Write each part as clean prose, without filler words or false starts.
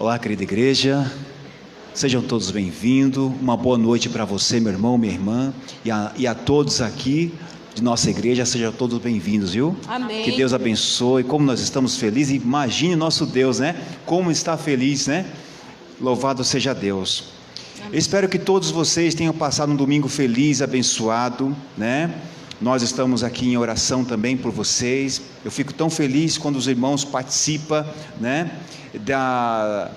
Olá, querida igreja, sejam todos bem-vindos, uma boa noite para você, meu irmão, minha irmã, e a todos aqui de nossa igreja, sejam todos bem-vindos, viu? Amém. Que Deus abençoe, como nós estamos felizes, imagine nosso Deus, né? Como está feliz, né? Louvado seja Deus. Eu espero que todos vocês tenham passado um domingo feliz, abençoado, né? Nós estamos aqui em oração também por vocês. Eu fico tão feliz quando os irmãos participam, né? Dá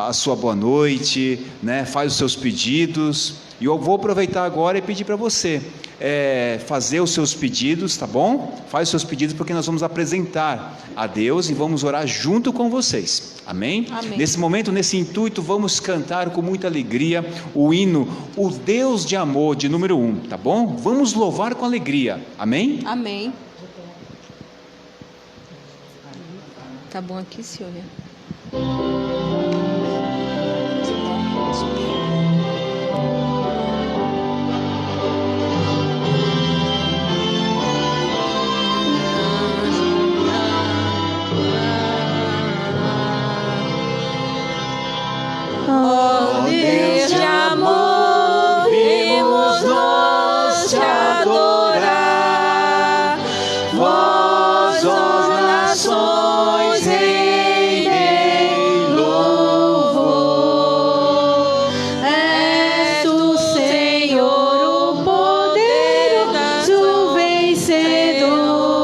a sua boa noite, né? Faz os seus pedidos. E eu vou aproveitar agora e pedir para você fazer os seus pedidos, tá bom? Faz os seus pedidos, porque nós vamos apresentar a Deus e vamos orar junto com vocês, amém? Amém. Nesse momento, nesse intuito, vamos cantar com muita alegria o hino O Deus de Amor, de número 1, tá bom? Vamos louvar com alegria, amém? Amém. Tá bom aqui, senhor? Ó Deus de amor, vimos nós te adorar, vós, ó nações, rendei louvor. És tu, Senhor, o poderoso vencedor.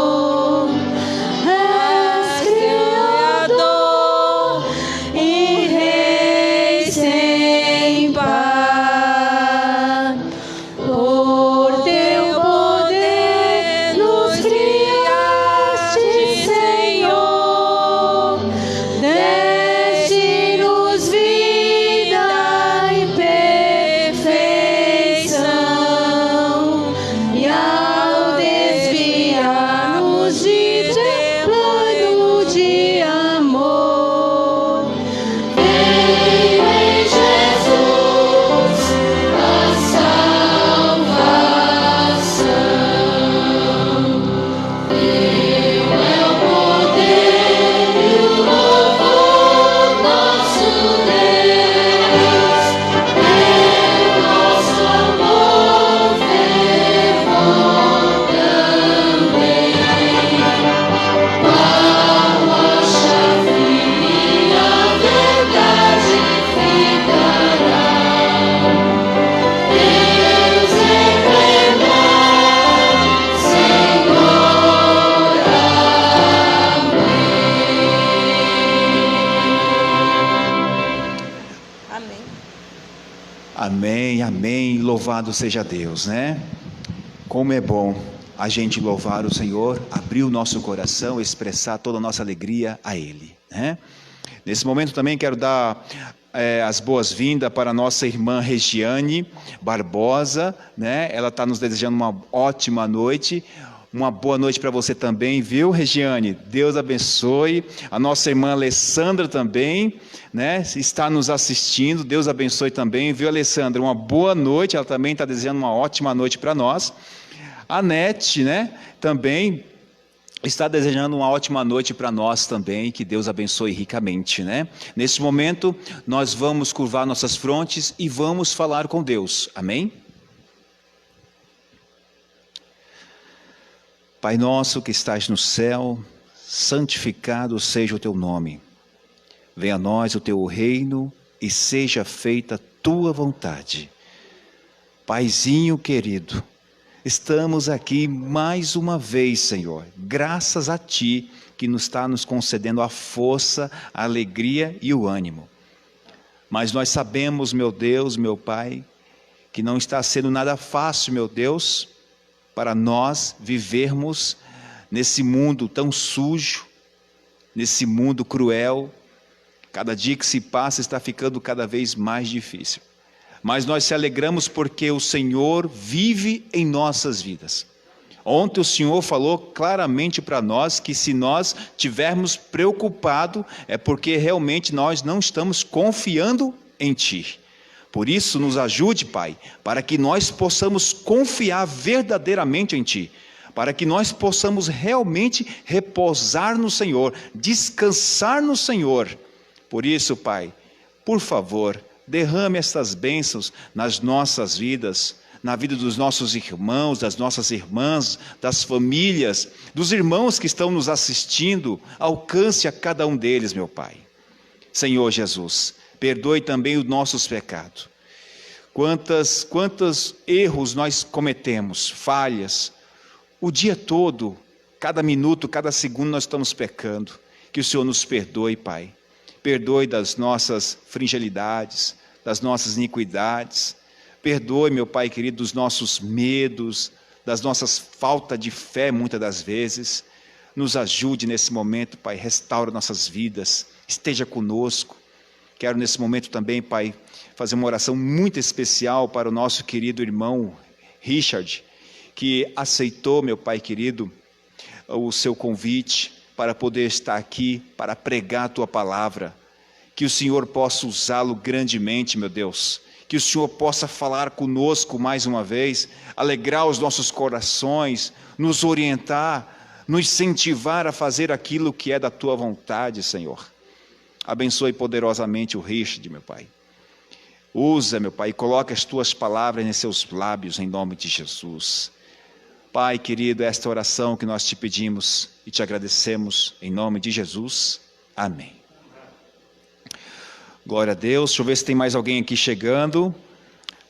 És Criador e Rei sem par. Por teu poder nos criaste, Senhor, deste-nos vida e perfeição, e ao desviar-nos de teu plano de amor, veio em Jesus a salvação. Teu é o poder e o louvor, nosso Deus, teu nosso amor fervor também. Qual rocha firme a verdade ficará. Deus encarnar, Senhor, Amém. Amém, amém, louvado seja Deus, né? Como é bom a gente louvar o Senhor, abrir o nosso coração, expressar toda a nossa alegria a Ele, né? Nesse momento também quero dar as boas-vindas para a nossa irmã Regiane Barbosa, né? Ela está nos desejando uma ótima noite. Uma boa noite para você também, viu, Regiane? Deus abençoe. A nossa irmã Alessandra também, né? Está nos assistindo. Deus abençoe também, viu, Alessandra? Uma boa noite. Ela também está desejando uma ótima noite para nós. A Nete, né? Também está desejando uma ótima noite para nós também. Que Deus abençoe ricamente, né? Nesse momento, nós vamos curvar nossas frontes e vamos falar com Deus. Amém? Pai nosso que estás no céu, santificado seja o teu nome. Venha a nós o teu reino e seja feita a tua vontade. Paizinho querido, estamos aqui mais uma vez, Senhor, graças a Ti que nos está nos concedendo a força, a alegria e o ânimo. Mas nós sabemos, meu Deus, meu Pai, que não está sendo nada fácil, meu Deus, para nós vivermos nesse mundo tão sujo, nesse mundo cruel. Cada dia que se passa está ficando cada vez mais difícil. Mas nós se alegramos porque o Senhor vive em nossas vidas. Ontem o Senhor falou claramente para nós que se nós tivermos preocupado, é porque realmente nós não estamos confiando em Ti. Por isso nos ajude, Pai, para que nós possamos confiar verdadeiramente em Ti, para que nós possamos realmente repousar no Senhor, descansar no Senhor, Por isso, Pai, por favor, derrame estas bênçãos nas nossas vidas, na vida dos nossos irmãos, das nossas irmãs, das famílias, dos irmãos que estão nos assistindo. Alcance a cada um deles, meu Pai. Senhor Jesus, perdoe também os nossos pecados. Quantos erros nós cometemos, falhas. O dia todo, cada minuto, cada segundo nós estamos pecando. Que o Senhor nos perdoe, Pai. Perdoe das nossas fragilidades, das nossas iniquidades. Perdoe, meu Pai querido, dos nossos medos, das nossas faltas de fé, muitas das vezes. Nos ajude nesse momento, Pai, restaura nossas vidas, esteja conosco. Quero nesse momento também, Pai, fazer uma oração muito especial para o nosso querido irmão Richard, que aceitou, meu Pai querido, o seu convite para poder estar aqui, para pregar a Tua palavra. Que o Senhor possa usá-lo grandemente, meu Deus. Que o Senhor possa falar conosco mais uma vez, alegrar os nossos corações, nos orientar, nos incentivar a fazer aquilo que é da Tua vontade, Senhor. Abençoe poderosamente o Richard, meu Pai. Usa, meu Pai, e coloca as Tuas palavras em seus lábios, em nome de Jesus. Pai querido, esta oração que nós te pedimos e te agradecemos, em nome de Jesus. Amém. Glória a Deus. Deixa eu ver se tem mais alguém aqui chegando.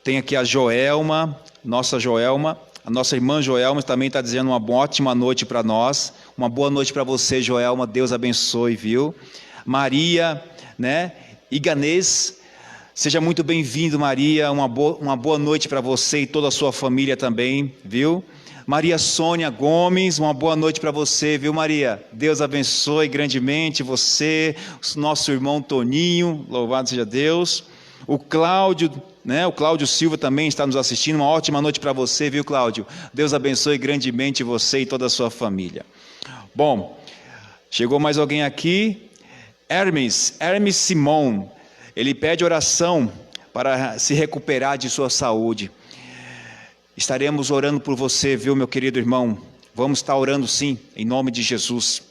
Tem aqui a Joelma, nossa Joelma. A nossa irmã Joelma também está dizendo uma ótima noite para nós. Uma boa noite para você, Joelma. Deus abençoe, viu? Maria, né? Iganês, seja muito bem-vindo, Maria. Uma boa noite para você e toda a sua família também, viu? Maria Sônia Gomes, uma boa noite para você, viu, Maria? Deus abençoe grandemente você, nosso irmão Toninho, louvado seja Deus. O Cláudio, né? O Cláudio Silva também está nos assistindo. Uma ótima noite para você, viu, Cláudio? Deus abençoe grandemente você e toda a sua família. Bom, chegou mais alguém aqui. Hermes Simão, ele pede oração para se recuperar de sua saúde. Estaremos orando por você, viu, meu querido irmão? Vamos estar orando sim, em nome de Jesus.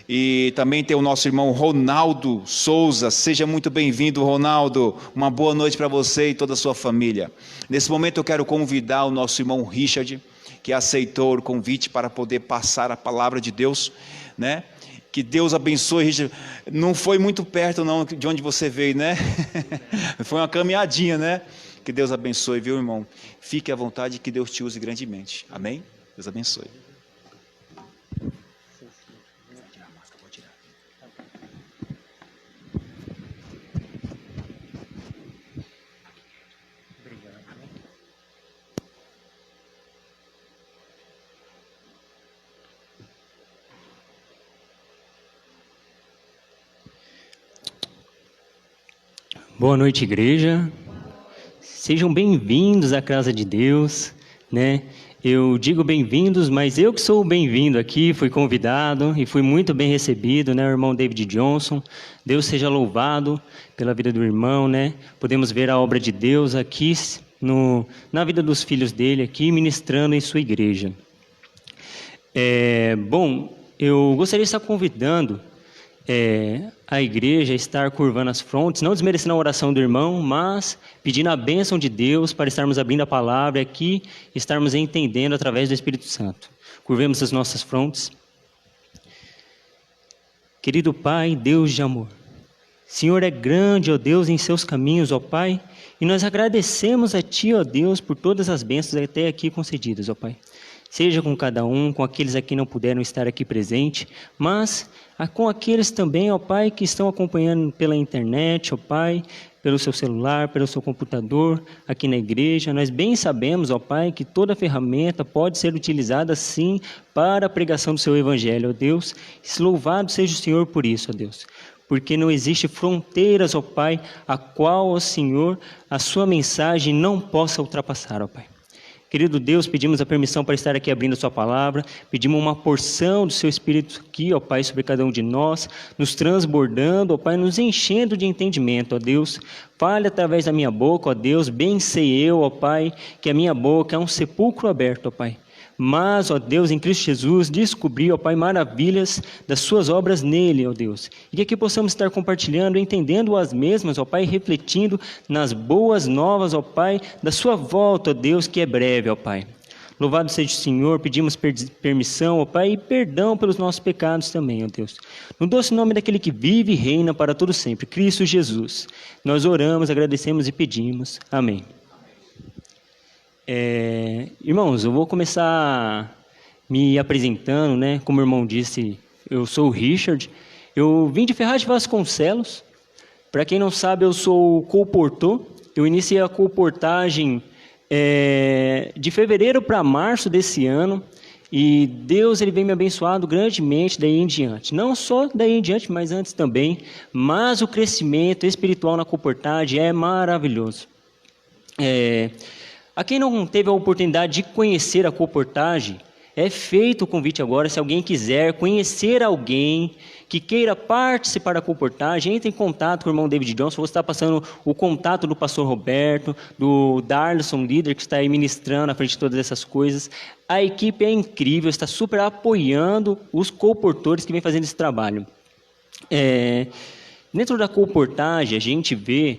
E também tem o nosso irmão Ronaldo Souza. Seja muito bem-vindo, Ronaldo. Uma boa noite para você e toda a sua família. Nesse momento eu quero convidar o nosso irmão Richard, que aceitou o convite para poder passar a palavra de Deus, né? Que Deus abençoe, Richard. Não foi muito perto não de onde você veio, né? Foi uma caminhadinha, né? Que Deus abençoe, viu, irmão? Fique à vontade, que Deus te use grandemente. Amém? Deus abençoe. Boa noite, igreja. Sejam bem-vindos à casa de Deus, né? Eu digo bem-vindos, mas eu que sou bem-vindo aqui, fui convidado e fui muito bem recebido, né? O irmão David Johnson. Deus seja louvado pela vida do irmão, né? Podemos ver a obra de Deus aqui na vida dos filhos dele aqui, ministrando em sua igreja. Bom, eu gostaria de estar convidando a igreja estar curvando as frontes, não desmerecendo a oração do irmão, mas pedindo a bênção de Deus para estarmos abrindo a palavra aqui, estarmos entendendo através do Espírito Santo. Curvemos as nossas frontes. Querido Pai, Deus de amor, Senhor é grande, ó Deus, em seus caminhos, ó Pai, e nós agradecemos a Ti, ó Deus, por todas as bênçãos até aqui concedidas, ó Pai. Seja com cada um, com aqueles aqui que não puderam estar aqui presente, mas com aqueles também, ó Pai, que estão acompanhando pela internet, ó Pai, pelo seu celular, pelo seu computador, aqui na igreja. Nós bem sabemos, ó Pai, que toda ferramenta pode ser utilizada, sim, para a pregação do seu evangelho, ó Deus. Louvado seja o Senhor por isso, ó Deus. Porque não existe fronteiras, ó Pai, a qual, ó Senhor, a sua mensagem não possa ultrapassar, ó Pai. Querido Deus, pedimos a permissão para estar aqui abrindo a sua palavra, pedimos uma porção do seu Espírito aqui, ó Pai, sobre cada um de nós, nos transbordando, ó Pai, nos enchendo de entendimento, ó Deus. Fale através da minha boca, ó Deus, bem sei eu, ó Pai, que a minha boca é um sepulcro aberto, ó Pai, mas, ó Deus, em Cristo Jesus, descobri, ó Pai, maravilhas das suas obras nele, ó Deus. E que aqui possamos estar compartilhando, entendendo as mesmas, ó Pai, refletindo nas boas novas, ó Pai, da sua volta, ó Deus, que é breve, ó Pai. Louvado seja o Senhor, pedimos permissão, ó Pai, e perdão pelos nossos pecados também, ó Deus. No doce nome daquele que vive e reina para todo sempre, Cristo Jesus. Nós oramos, agradecemos e pedimos. Amém. Irmãos, eu vou começar me apresentando, né? Como o irmão disse, eu sou o Richard. Eu vim de Ferraz de Vasconcelos. Para quem não sabe, eu sou colportor. Eu iniciei a colportagem de fevereiro para março desse ano, e Deus ele vem me abençoando grandemente daí em diante, não só daí em diante, mas antes também, mas o crescimento espiritual na colportagem é maravilhoso. A quem não teve a oportunidade de conhecer a colportagem, é feito o convite agora, se alguém quiser conhecer alguém que queira participar da colportagem, entre em contato com o irmão David Johnson. Vou estar passando o contato do pastor Roberto, do Darlison, líder que está aí ministrando à frente de todas essas coisas. A equipe é incrível, está super apoiando os colportores que vêm fazendo esse trabalho. Dentro da colportagem, a gente vê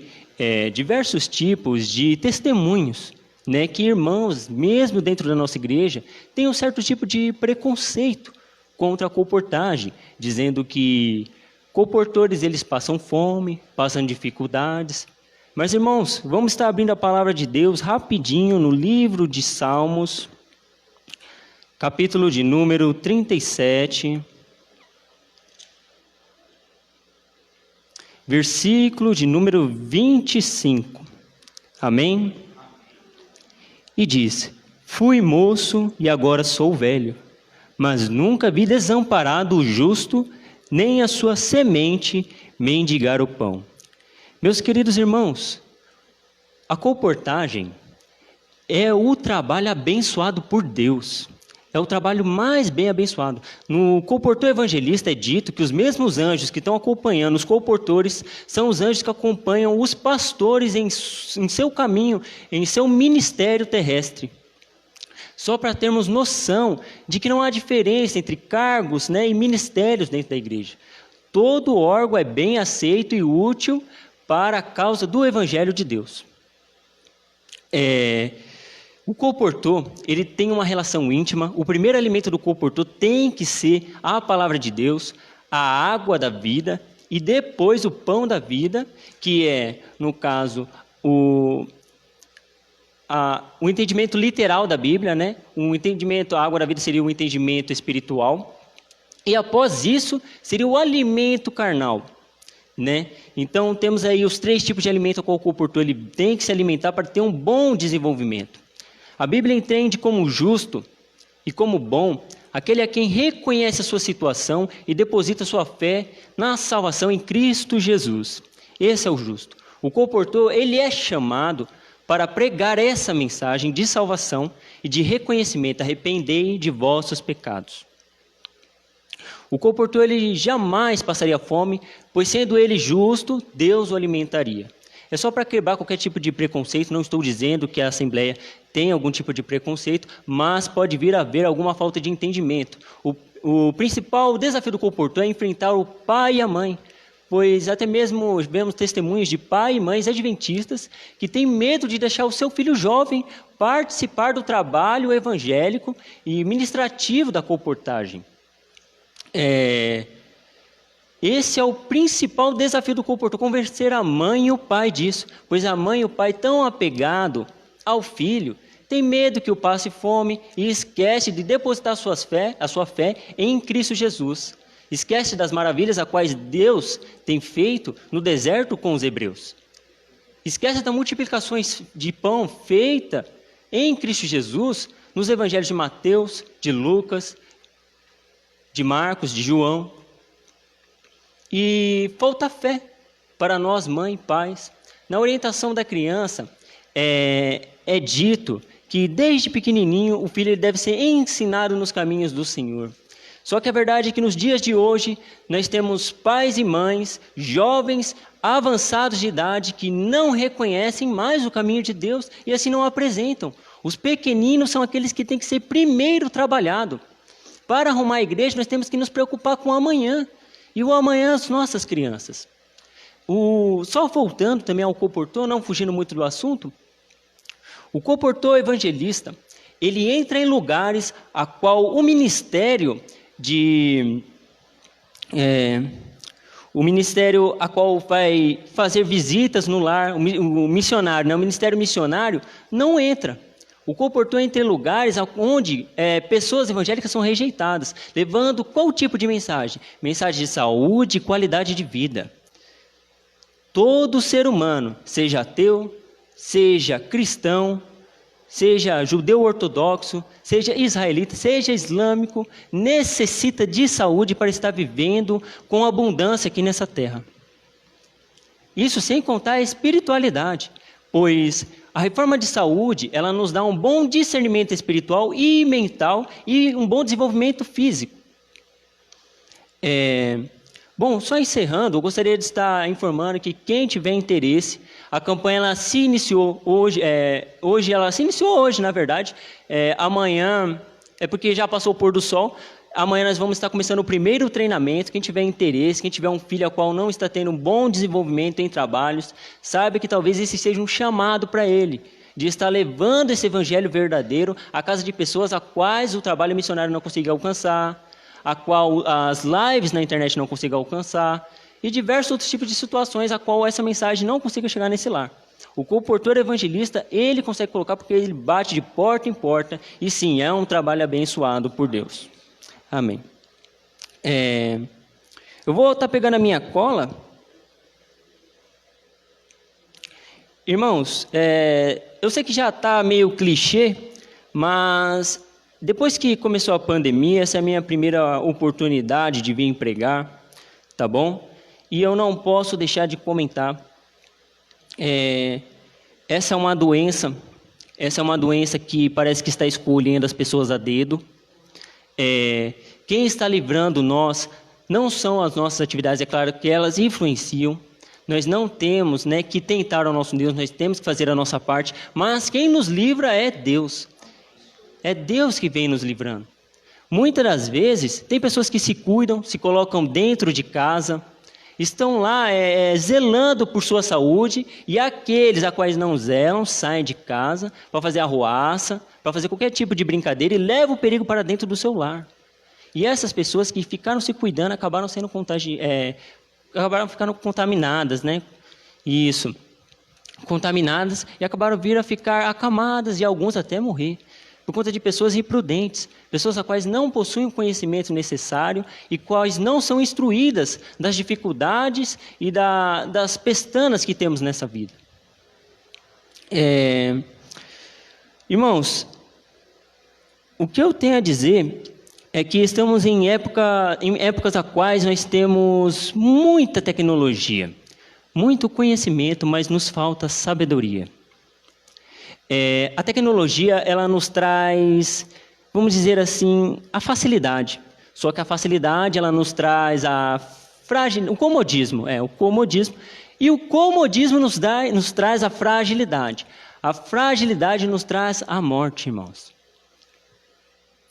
diversos tipos de testemunhos, né, que irmãos, mesmo dentro da nossa igreja, têm um certo tipo de preconceito contra a colportagem, dizendo que colportores eles passam fome, passam dificuldades. Mas, irmãos, vamos estar abrindo a palavra de Deus rapidinho no livro de Salmos, capítulo de número 37, versículo de número 25. Amém? E diz: fui moço e agora sou velho, mas nunca vi desamparado o justo, nem a sua semente mendigar o pão. Meus queridos irmãos, a colportagem é o trabalho abençoado por Deus. É o trabalho mais bem abençoado. No colportor evangelista é dito que os mesmos anjos que estão acompanhando os colportores são os anjos que acompanham os pastores em seu caminho, em seu ministério terrestre. Só para termos noção de que não há diferença entre cargos, né, e ministérios dentro da igreja. Todo órgão é bem aceito e útil para a causa do evangelho de Deus. O colportor, ele tem uma relação íntima. O primeiro alimento do colportor tem que ser a palavra de Deus, a água da vida, e depois o pão da vida, que é, no caso, o entendimento literal da Bíblia, né? A água da vida seria o entendimento espiritual, e após isso seria o alimento carnal, né? Então temos aí os 3 tipos de alimento a qual o colportor ele tem que se alimentar para ter um bom desenvolvimento. A Bíblia entende como justo e como bom aquele a quem reconhece a sua situação e deposita sua fé na salvação em Cristo Jesus. Esse é o justo. O colportor, ele é chamado para pregar essa mensagem de salvação e de reconhecimento: arrependei de vossos pecados. O colportor, ele jamais passaria fome, pois sendo ele justo, Deus o alimentaria. É só para quebrar qualquer tipo de preconceito. Não estou dizendo que a Assembleia tem algum tipo de preconceito, mas pode vir a haver alguma falta de entendimento. O principal desafio do colportor é enfrentar o pai e a mãe, pois até mesmo vemos testemunhos de pai e mães adventistas que têm medo de deixar o seu filho jovem participar do trabalho evangélico e ministrativo da colportagem. Esse é o principal desafio do colportor, convencer a mãe e o pai disso, pois a mãe e o pai tão apegado ao filho, tem medo que o passe fome e esquece de depositar a sua fé em Cristo Jesus. Esquece das maravilhas a quais Deus tem feito no deserto com os hebreus. Esquece das multiplicações de pão feita em Cristo Jesus nos evangelhos de Mateus, de Lucas, de Marcos, de João. E falta fé para nós, mãe e pais. Na orientação da criança, é dito que desde pequenininho o filho deve ser ensinado nos caminhos do Senhor. Só que a verdade é que nos dias de hoje nós temos pais e mães, jovens avançados de idade, que não reconhecem mais o caminho de Deus e assim não apresentam. Os pequeninos são aqueles que têm que ser primeiro trabalhado. Para arrumar a igreja, nós temos que nos preocupar com o amanhã. E o amanhã, as nossas crianças. Só voltando também ao comportor, não fugindo muito do assunto, o comportor evangelista, ele entra em lugares a qual o ministério a qual vai fazer visitas no lar, o missionário, né? O ministério missionário não entra. O comportor entra em lugares onde pessoas evangélicas são rejeitadas, levando qual tipo de mensagem? Mensagem de saúde e qualidade de vida. Todo ser humano, seja ateu, seja cristão, seja judeu ortodoxo, seja israelita, seja islâmico, necessita de saúde para estar vivendo com abundância aqui nessa terra. Isso sem contar a espiritualidade, pois a reforma de saúde, ela nos dá um bom discernimento espiritual e mental e um bom desenvolvimento físico. Bom, só encerrando, eu gostaria de estar informando que quem tiver interesse, a campanha ela se iniciou hoje, na verdade. Amanhã, porque já passou o pôr do sol, amanhã nós vamos estar começando o primeiro treinamento. Quem tiver interesse, quem tiver um filho a qual não está tendo um bom desenvolvimento em trabalhos, saiba que talvez esse seja um chamado para ele, de estar levando esse evangelho verdadeiro à casa de pessoas a quais o trabalho missionário não consegue alcançar, a qual as lives na internet não conseguem alcançar, e diversos outros tipos de situações a qual essa mensagem não consiga chegar nesse lar. O comportor evangelista, ele consegue colocar porque ele bate de porta em porta, e sim, é um trabalho abençoado por Deus. Amém. Eu vou estar pegando a minha cola. Irmãos, eu sei que já está meio clichê, mas depois que começou a pandemia, essa é a minha primeira oportunidade de vir pregar, tá bom? E eu não posso deixar de comentar. Essa é uma doença que parece que está escolhendo as pessoas a dedo. Quem está livrando nós não são as nossas atividades, é claro que elas influenciam. Nós não temos, que tentar ao nosso Deus, nós temos que fazer a nossa parte, mas quem nos livra é Deus. É Deus que vem nos livrando. Muitas das vezes, tem pessoas que se cuidam, se colocam dentro de casa, estão lá zelando por sua saúde, e aqueles a quais não zelam saem de casa para fazer arruaça, para fazer qualquer tipo de brincadeira e levam o perigo para dentro do seu lar. E essas pessoas que ficaram se cuidando acabaram sendo acabaram ficando contaminadas, Isso. Contaminadas e acabaram vir a ficar acamadas e alguns até morrer. Por conta de pessoas imprudentes, pessoas a quais não possuem o conhecimento necessário e quais não são instruídas das dificuldades e das pestanas que temos nessa vida. Irmãos, o que eu tenho a dizer é que estamos em épocas a quais nós temos muita tecnologia, muito conhecimento, mas nos falta sabedoria. A tecnologia, ela nos traz, vamos dizer assim, a facilidade. Só que a facilidade, ela nos traz o comodismo. O comodismo. E o comodismo nos traz a fragilidade. A fragilidade nos traz a morte, irmãos.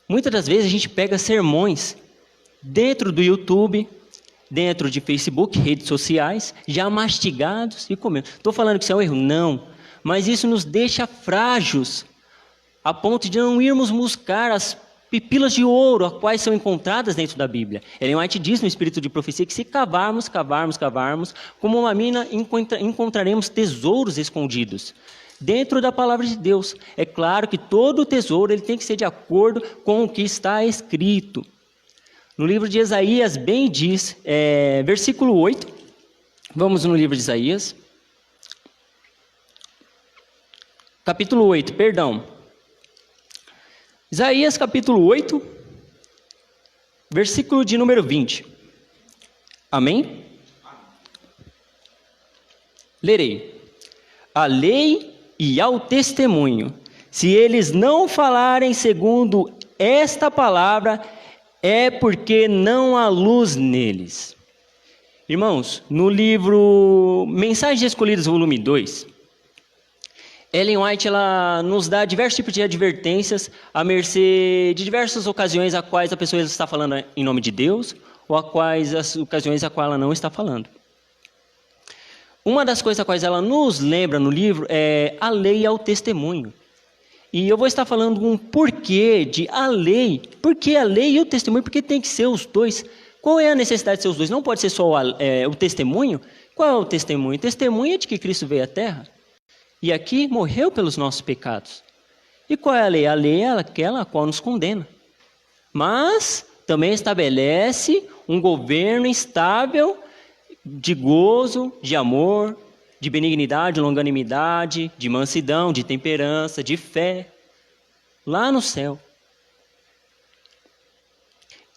Muitas das vezes a gente pega sermões dentro do YouTube, dentro de Facebook, redes sociais, já mastigados e comendo. Estou falando que isso é um erro? Não. Mas isso nos deixa frágeis, a ponto de não irmos buscar as pepilas de ouro, as quais são encontradas dentro da Bíblia. Ellen White diz no Espírito de Profecia que se cavarmos, como uma mina, encontraremos tesouros escondidos dentro da palavra de Deus. É claro que todo o tesouro ele tem que ser de acordo com o que está escrito. No livro de Isaías bem diz, versículo 8, vamos no livro de Isaías. Capítulo 8, perdão. Isaías capítulo 8, versículo de número 20. Amém? Lerei. A lei e ao testemunho, se eles não falarem segundo esta palavra, é porque não há luz neles. Irmãos, no livro Mensagens Escolhidas, volume 2, Ellen White ela nos dá diversos tipos de advertências à mercê de diversas ocasiões a quais a pessoa está falando em nome de Deus ou a quais as ocasiões a quais ela não está falando. Uma das coisas a quais ela nos lembra no livro é a lei e ao testemunho. E eu vou estar falando um porquê de a lei. Por que a lei e o testemunho? Porque tem que ser os dois. Qual é a necessidade de ser os dois? Não pode ser só o testemunho? Qual é o testemunho? O testemunho é de que Cristo veio à Terra e aqui morreu pelos nossos pecados. E qual é a lei? A lei é aquela a qual nos condena. Mas também estabelece um governo estável de gozo, de amor, de benignidade, longanimidade, de mansidão, de temperança, de fé, lá no céu.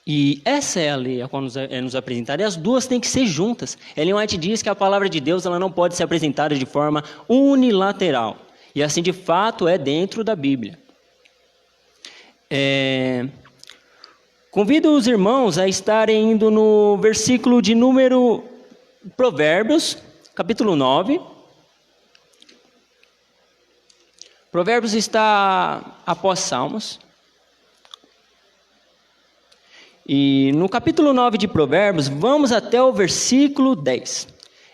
E essa é a lei a qual é nos apresentada, e as duas têm que ser juntas. Ellen White diz que a palavra de Deus ela não pode ser apresentada de forma unilateral, e assim de fato é dentro da Bíblia. Convido os irmãos a estarem indo no versículo de número Provérbios, capítulo 9. Provérbios está após Salmos. E no capítulo 9 de Provérbios, vamos até o versículo 10.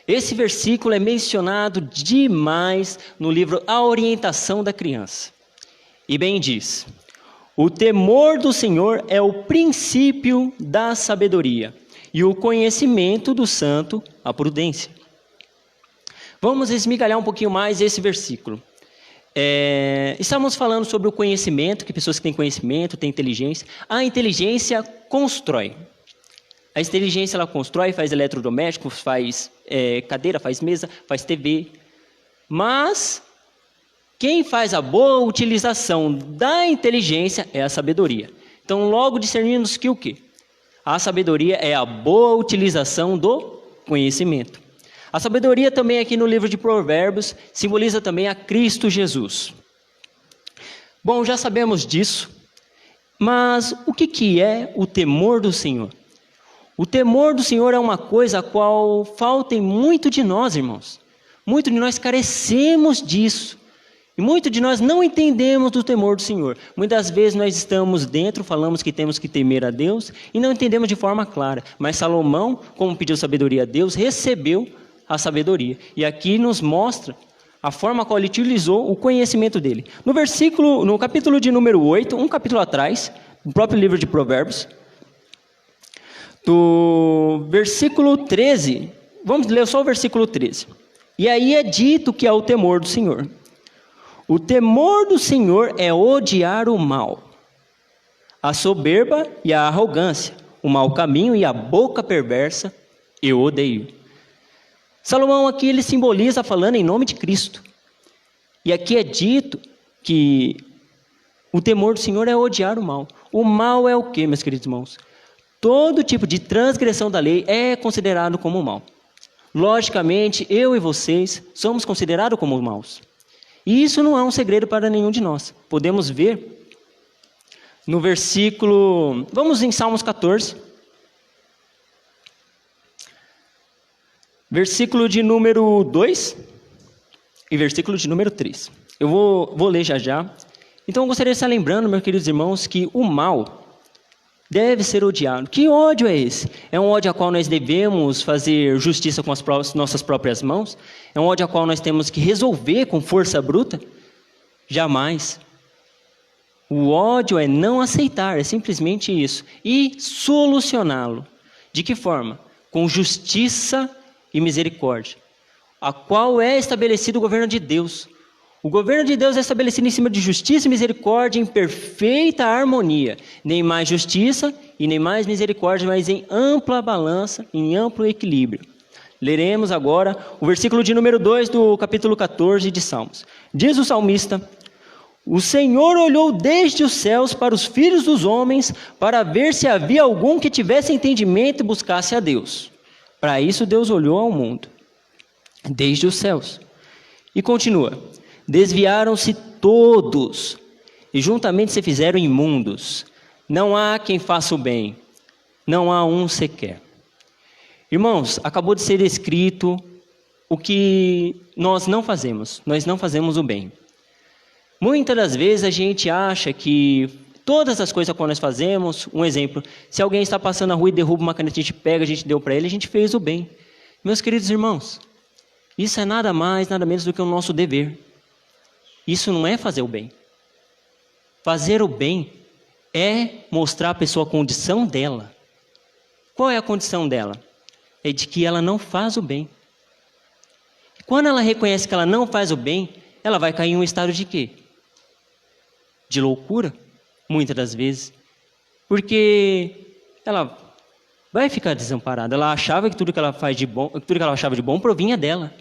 Esse versículo é mencionado demais no livro A Orientação da Criança. E bem diz: o temor do Senhor é o princípio da sabedoria, e o conhecimento do santo, a prudência. Vamos esmigalhar um pouquinho mais esse versículo. Estamos falando sobre o conhecimento, que pessoas que têm conhecimento, têm inteligência. A inteligência constrói. A inteligência ela constrói, faz eletrodomésticos, faz cadeira, faz mesa, faz TV. Mas quem faz a boa utilização da inteligência é a sabedoria. Então logo discernimos que o quê? A sabedoria é a boa utilização do conhecimento. A sabedoria também aqui no livro de Provérbios simboliza também a Cristo Jesus. Bom, já sabemos disso, mas o que é o temor do Senhor? O temor do Senhor é uma coisa a qual falta em muito de nós, irmãos. Muito de nós carecemos disso. E muito de nós não entendemos do temor do Senhor. Muitas vezes nós estamos dentro, falamos que temos que temer a Deus e não entendemos de forma clara. Mas Salomão, como pediu sabedoria a Deus, recebeu a sabedoria. E aqui nos mostra a forma qual ele utilizou o conhecimento dele. No capítulo de número 8, um capítulo atrás, no próprio livro de Provérbios, do versículo 13, vamos ler só o versículo 13. E aí é dito que é o temor do Senhor. O temor do Senhor é odiar o mal, a soberba e a arrogância, o mau caminho e a boca perversa eu odeio. Salomão aqui ele simboliza falando em nome de Cristo. E aqui é dito que o temor do Senhor é odiar o mal. O mal é o quê, meus queridos irmãos? Todo tipo de transgressão da lei é considerado como mal. Logicamente, eu e vocês somos considerados como maus. E isso não é um segredo para nenhum de nós. Podemos ver no versículo... Vamos em Salmos 14. Versículo de número 2 e versículo de número 3. Eu vou ler já. Então eu gostaria de estar lembrando, meus queridos irmãos, que o mal deve ser odiado. Que ódio é esse? É um ódio a qual nós devemos fazer justiça com as nossas próprias mãos? É um ódio a qual nós temos que resolver com força bruta? Jamais. O ódio é não aceitar, é simplesmente isso. E solucioná-lo. De que forma? Com justiça e misericórdia, a qual é estabelecido o governo de Deus. O governo de Deus é estabelecido em cima de justiça e misericórdia em perfeita harmonia. Nem mais justiça e nem mais misericórdia, mas em ampla balança, em amplo equilíbrio. Leremos agora o versículo de número 2 do capítulo 14 de Salmos. Diz o salmista: o Senhor olhou desde os céus para os filhos dos homens, para ver se havia algum que tivesse entendimento e buscasse a Deus. Para isso Deus olhou ao mundo, desde os céus. E continua: desviaram-se todos, e juntamente se fizeram imundos. Não há quem faça o bem, não há um sequer. Irmãos, acabou de ser escrito o que nós não fazemos o bem. Muitas das vezes a gente acha que todas as coisas que nós fazemos, um exemplo, se alguém está passando na rua e derruba uma caneta, a gente pega, a gente deu para ele, a gente fez o bem. Meus queridos irmãos, isso é nada mais, nada menos do que o nosso dever. Isso não é fazer o bem. Fazer o bem é mostrar a pessoa a condição dela. Qual é a condição dela? É de que ela não faz o bem. Quando ela reconhece que ela não faz o bem, ela vai cair em um estado de quê? De loucura, muitas das vezes. Porque ela vai ficar desamparada. Ela achava que tudo que ela faz de bom, tudo que ela achava de bom provinha dela.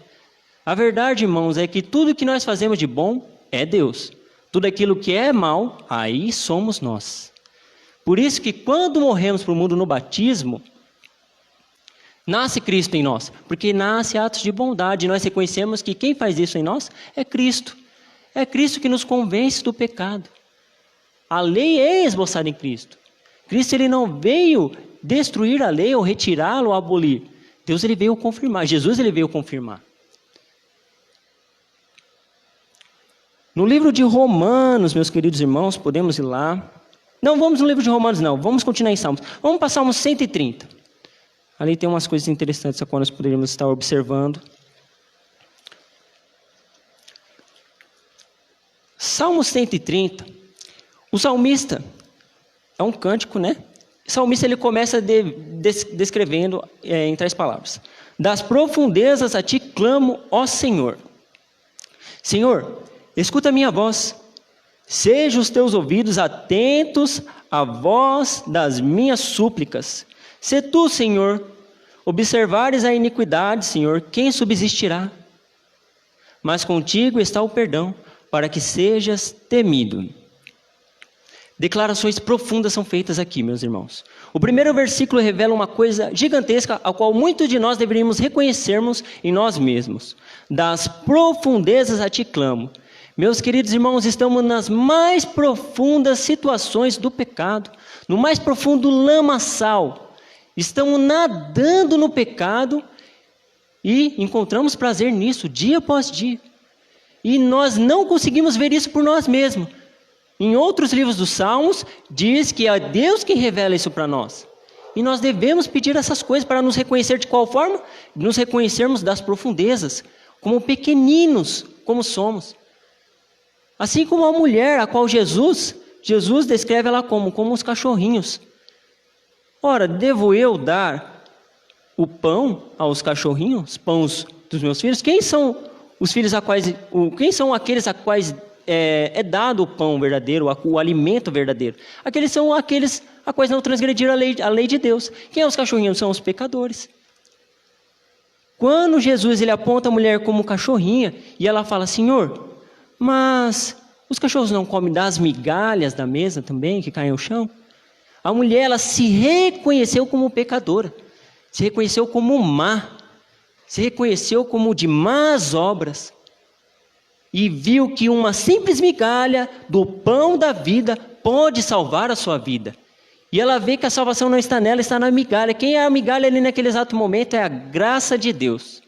A verdade, irmãos, é que tudo que nós fazemos de bom é Deus. Tudo aquilo que é mal, aí somos nós. Por isso que quando morremos para o mundo no batismo, nasce Cristo em nós, porque nasce atos de bondade. Nós reconhecemos que quem faz isso em nós é Cristo. É Cristo que nos convence do pecado. A lei é esboçada em Cristo. Cristo ele não veio destruir a lei ou retirá-la ou abolir. Deus ele veio confirmar. Jesus ele veio confirmar. No livro de Romanos, meus queridos irmãos, podemos ir lá. Não, vamos no livro de Romanos não, vamos continuar em Salmos. Vamos para Salmos 130. Ali tem umas coisas interessantes a qual nós poderíamos estar observando. Salmos 130, o salmista, é um cântico, né? O salmista ele começa descrevendo em 3 palavras. Das profundezas a ti clamo, ó Senhor. Senhor, escuta a minha voz. Sejam os teus ouvidos atentos à voz das minhas súplicas. Se tu, Senhor, observares a iniquidade, Senhor, quem subsistirá? Mas contigo está o perdão, para que sejas temido. Declarações profundas são feitas aqui, meus irmãos. O primeiro versículo revela uma coisa gigantesca, a qual muitos de nós deveríamos reconhecermos em nós mesmos. Das profundezas a ti clamo. Meus queridos irmãos, estamos nas mais profundas situações do pecado, no mais profundo lamaçal. Estamos nadando no pecado e encontramos prazer nisso dia após dia. E nós não conseguimos ver isso por nós mesmos. Em outros livros dos Salmos, diz que é Deus que revela isso para nós. E nós devemos pedir essas coisas para nos reconhecer de qual forma? Nos reconhecermos das profundezas, como pequeninos, como somos. Assim como a mulher, a qual Jesus descreve ela como os cachorrinhos. Ora, devo eu dar o pão aos cachorrinhos, os pães dos meus filhos? Quem são os filhos quem são aqueles a quais é dado o pão verdadeiro, o alimento verdadeiro? Aqueles são aqueles a quais não transgrediram a lei de Deus. Quem são os cachorrinhos? São os pecadores. Quando Jesus ele aponta a mulher como cachorrinha e ela fala, Senhor, mas os cachorros não comem das migalhas da mesa também, que caem ao chão? A mulher, ela se reconheceu como pecadora, se reconheceu como má, se reconheceu como de más obras, e viu que uma simples migalha do pão da vida pode salvar a sua vida. E ela vê que a salvação não está nela, está na migalha. Quem é a migalha ali naquele exato momento é a graça de Deus.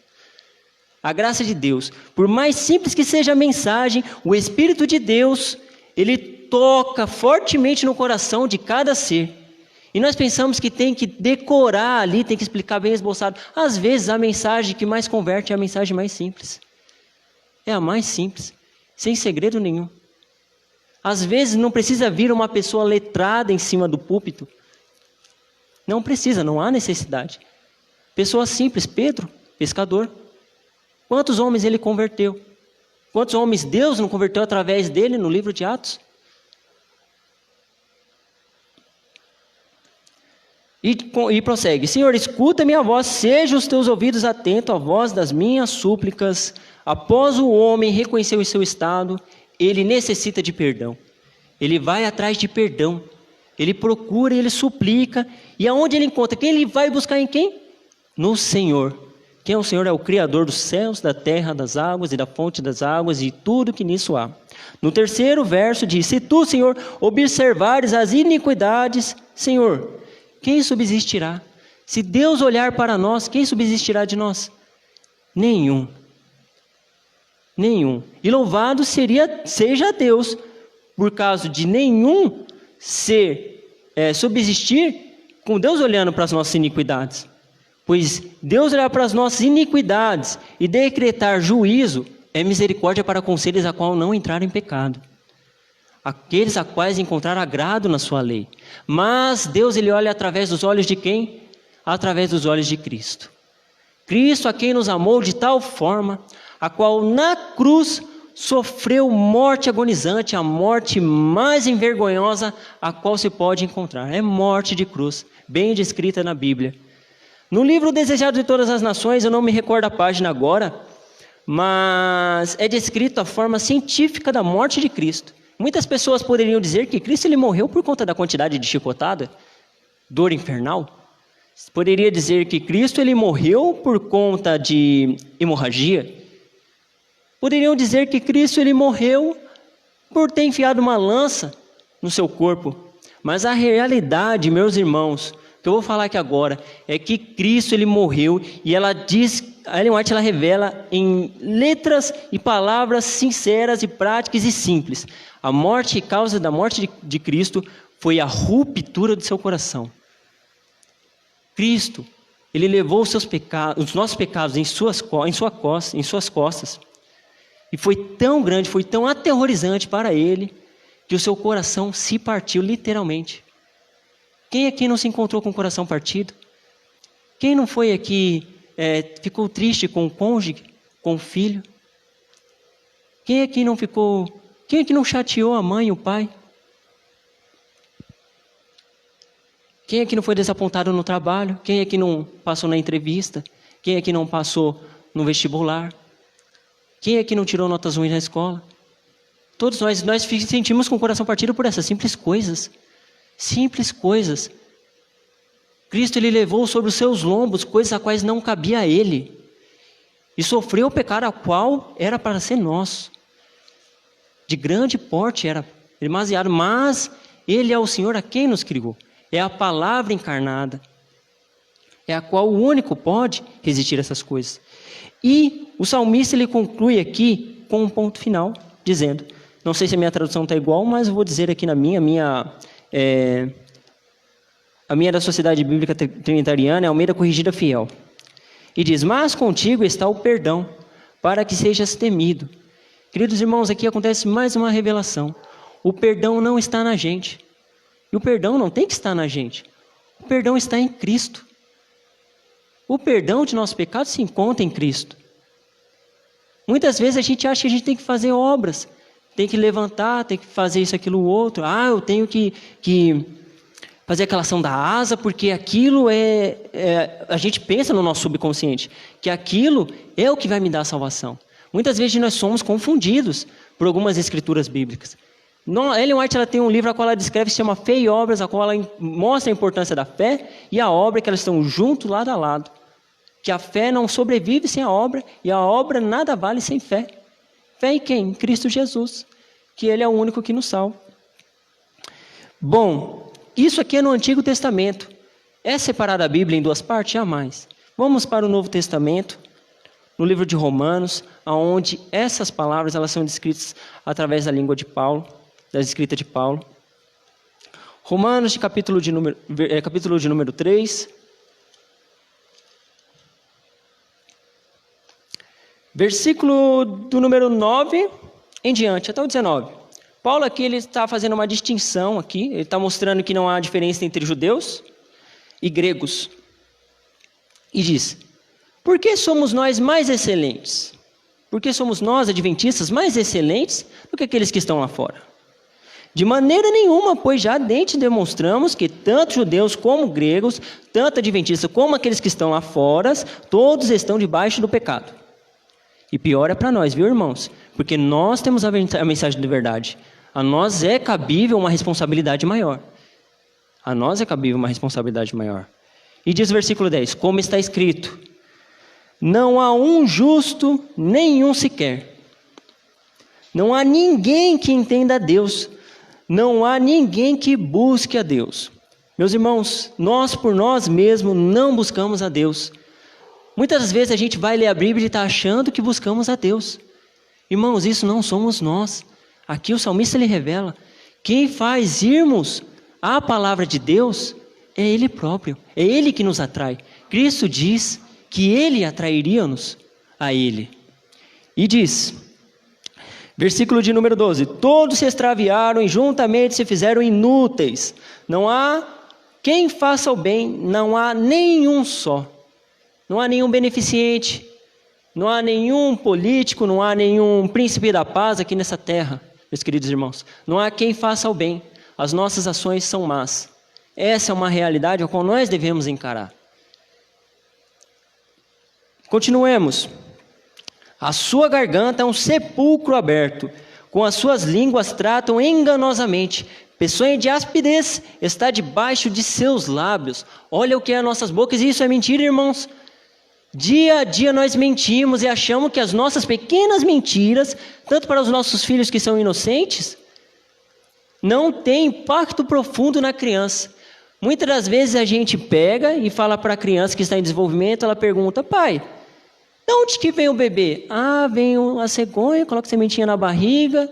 A graça de Deus, por mais simples que seja a mensagem, o Espírito de Deus, ele toca fortemente no coração de cada ser. E nós pensamos que tem que decorar ali, tem que explicar bem esboçado. Às vezes a mensagem que mais converte é a mensagem mais simples. É a mais simples, sem segredo nenhum. Às vezes não precisa vir uma pessoa letrada em cima do púlpito. Não precisa, não há necessidade. Pessoa simples, Pedro, pescador. Quantos homens ele converteu? Quantos homens Deus não converteu através dele no livro de Atos? E prossegue, Senhor, escuta minha voz, sejam os teus ouvidos atentos à voz das minhas súplicas. Após o homem reconhecer o seu estado, ele necessita de perdão. Ele vai atrás de perdão. Ele procura, ele suplica. E aonde ele encontra? Quem ele vai buscar em quem? No Senhor. Quem é o Senhor? É o Criador dos céus, da terra, das águas e da fonte das águas e tudo que nisso há. No terceiro verso diz, se tu, Senhor, observares as iniquidades, Senhor, quem subsistirá? Se Deus olhar para nós, quem subsistirá de nós? Nenhum. Nenhum. E louvado seja Deus, por causa de nenhum ser subsistir com Deus olhando para as nossas iniquidades. Pois Deus olhar para as nossas iniquidades e decretar juízo é misericórdia para com aqueles a qual não entraram em pecado. Aqueles a quais encontraram agrado na sua lei. Mas Deus, ele olha através dos olhos de quem? Através dos olhos de Cristo. Cristo a quem nos amou de tal forma, a qual na cruz sofreu morte agonizante, a morte mais envergonhosa a qual se pode encontrar. É morte de cruz, bem descrita na Bíblia. No livro Desejado de Todas as Nações, eu não me recordo a página agora, mas é descrito a forma científica da morte de Cristo. Muitas pessoas poderiam dizer que Cristo ele morreu por conta da quantidade de chicotada, dor infernal. Poderia dizer que Cristo ele morreu por conta de hemorragia. Poderiam dizer que Cristo ele morreu por ter enfiado uma lança no seu corpo. Mas a realidade, meus irmãos, que eu vou falar aqui agora, é que Cristo ele morreu e ela diz, a Ellen White ela revela em letras e palavras sinceras e práticas e simples. A morte e causa da morte de Cristo foi a ruptura do seu coração. Cristo, ele levou os nossos pecados em suas costas. E foi tão grande, foi tão aterrorizante para ele, que o seu coração se partiu literalmente. Quem aqui não se encontrou com o coração partido? Quem não foi aqui, ficou triste com o cônjuge, com o filho? Quem aqui não chateou a mãe e o pai? Quem aqui não foi desapontado no trabalho? Quem aqui não passou na entrevista? Quem aqui não passou no vestibular? Quem aqui não tirou notas ruins na escola? Todos nós sentimos com o coração partido por essas simples coisas. Simples coisas. Cristo ele levou sobre os seus lombos coisas a quais não cabia a ele. E sofreu o pecado a qual era para ser nosso. De grande porte era demasiado, mas ele é o Senhor a quem nos criou. É a palavra encarnada. É a qual o único pode resistir a essas coisas. E o salmista ele conclui aqui com um ponto final, dizendo, não sei se a minha tradução está igual, mas eu vou dizer aqui na minha a minha da Sociedade Bíblica Trinitariana é Almeida Corrigida Fiel. E diz, mas contigo está o perdão, para que sejas temido. Queridos irmãos, aqui acontece mais uma revelação. O perdão não está na gente. E o perdão não tem que estar na gente. O perdão está em Cristo. O perdão de nossos pecados se encontra em Cristo. Muitas vezes a gente acha que a gente tem que fazer obras, tem que levantar, tem que fazer isso, aquilo, outro. Eu tenho que fazer aquela ação da asa, porque aquilo a gente pensa no nosso subconsciente, que aquilo é o que vai me dar a salvação. Muitas vezes nós somos confundidos por algumas escrituras bíblicas. Ellen White ela tem um livro a qual ela descreve, se chama Fé e Obras, a qual ela mostra a importância da fé e a obra, que elas estão juntos, lado a lado. Que a fé não sobrevive sem a obra e a obra nada vale sem fé. Fé em quem? Em Cristo Jesus, que Ele é o único que nos salva. Bom, isso aqui é no Antigo Testamento. É separada a Bíblia em duas partes? Jamais. Vamos para o Novo Testamento, no livro de Romanos, onde essas palavras elas são descritas através da língua de Paulo, da escrita de Paulo. Romanos, capítulo de número 3. Versículo do número 9 em diante, até o 19. Paulo aqui ele está fazendo uma distinção aqui, ele está mostrando que não há diferença entre judeus e gregos. E diz, por que somos nós mais excelentes? Por que somos nós, adventistas, mais excelentes do que aqueles que estão lá fora? De maneira nenhuma, pois já dente demonstramos que tanto judeus como gregos, tanto adventistas como aqueles que estão lá fora, todos estão debaixo do pecado. E pior é para nós, viu, irmãos? Porque nós temos a mensagem de verdade. A nós é cabível uma responsabilidade maior. A nós é cabível uma responsabilidade maior. E diz o versículo 10, como está escrito, não há um justo, nenhum sequer. Não há ninguém que entenda a Deus. Não há ninguém que busque a Deus. Meus irmãos, nós por nós mesmos não buscamos a Deus. Muitas vezes a gente vai ler a Bíblia e está achando que buscamos a Deus. Irmãos, isso não somos nós. Aqui o salmista ele revela, quem faz irmos à palavra de Deus é Ele próprio, é Ele que nos atrai. Cristo diz que Ele atrairia-nos a Ele. E diz, versículo de número 12, todos se extraviaram e juntamente se fizeram inúteis. Não há quem faça o bem, não há nenhum só. Não há nenhum beneficente, não há nenhum político, não há nenhum príncipe da paz aqui nessa terra, meus queridos irmãos. Não há quem faça o bem, as nossas ações são más. Essa é uma realidade a qual nós devemos encarar. Continuemos. A sua garganta é um sepulcro aberto, com as suas línguas tratam enganosamente. Peçonha de aspidez está debaixo de seus lábios. Olha o que é as nossas bocas, e isso é mentira, irmãos. Dia a dia nós mentimos e achamos que as nossas pequenas mentiras, tanto para os nossos filhos que são inocentes, não tem impacto profundo na criança. Muitas das vezes a gente pega e fala para a criança que está em desenvolvimento, ela pergunta, pai, de onde que vem o bebê? Ah, vem a cegonha, coloca a sementinha na barriga,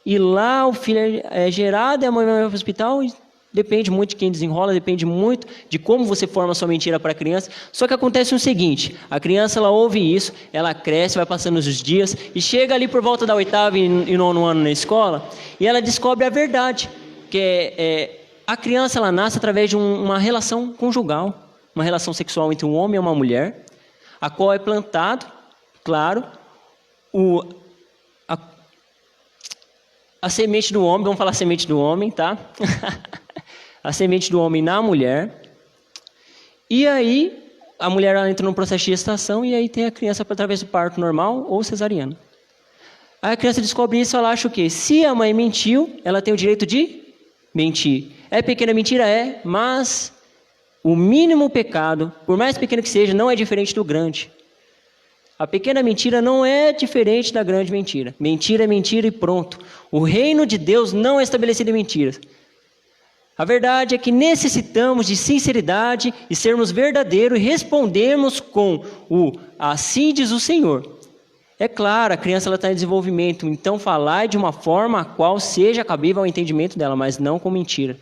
e lá o filho é gerado, e a mãe vai para o hospital, e depende muito de quem desenrola, depende muito de como você forma a sua mentira para a criança. Só que acontece o seguinte, a criança ela ouve isso, ela cresce, vai passando os dias, e chega ali por volta da 8ª e 9º ano na escola, e ela descobre a verdade, que a criança ela nasce através de uma relação conjugal, uma relação sexual entre um homem e uma mulher, a qual é plantado, claro, a semente do homem, vamos falar semente do homem, tá? A semente do homem na mulher, e aí a mulher ela entra num processo de gestação, e aí tem a criança através do parto normal ou cesariano. Aí a criança descobre isso, ela acha o quê? Se a mãe mentiu, ela tem o direito de mentir. É pequena mentira? É, mas o mínimo pecado, por mais pequeno que seja, não é diferente do grande. A pequena mentira não é diferente da grande mentira. Mentira é mentira e pronto. O reino de Deus não é estabelecido em mentiras. A verdade é que necessitamos de sinceridade e sermos verdadeiros e respondermos com o assim diz o Senhor. É claro, a criança está em desenvolvimento, então falar de uma forma a qual seja cabível ao entendimento dela, mas não com mentira.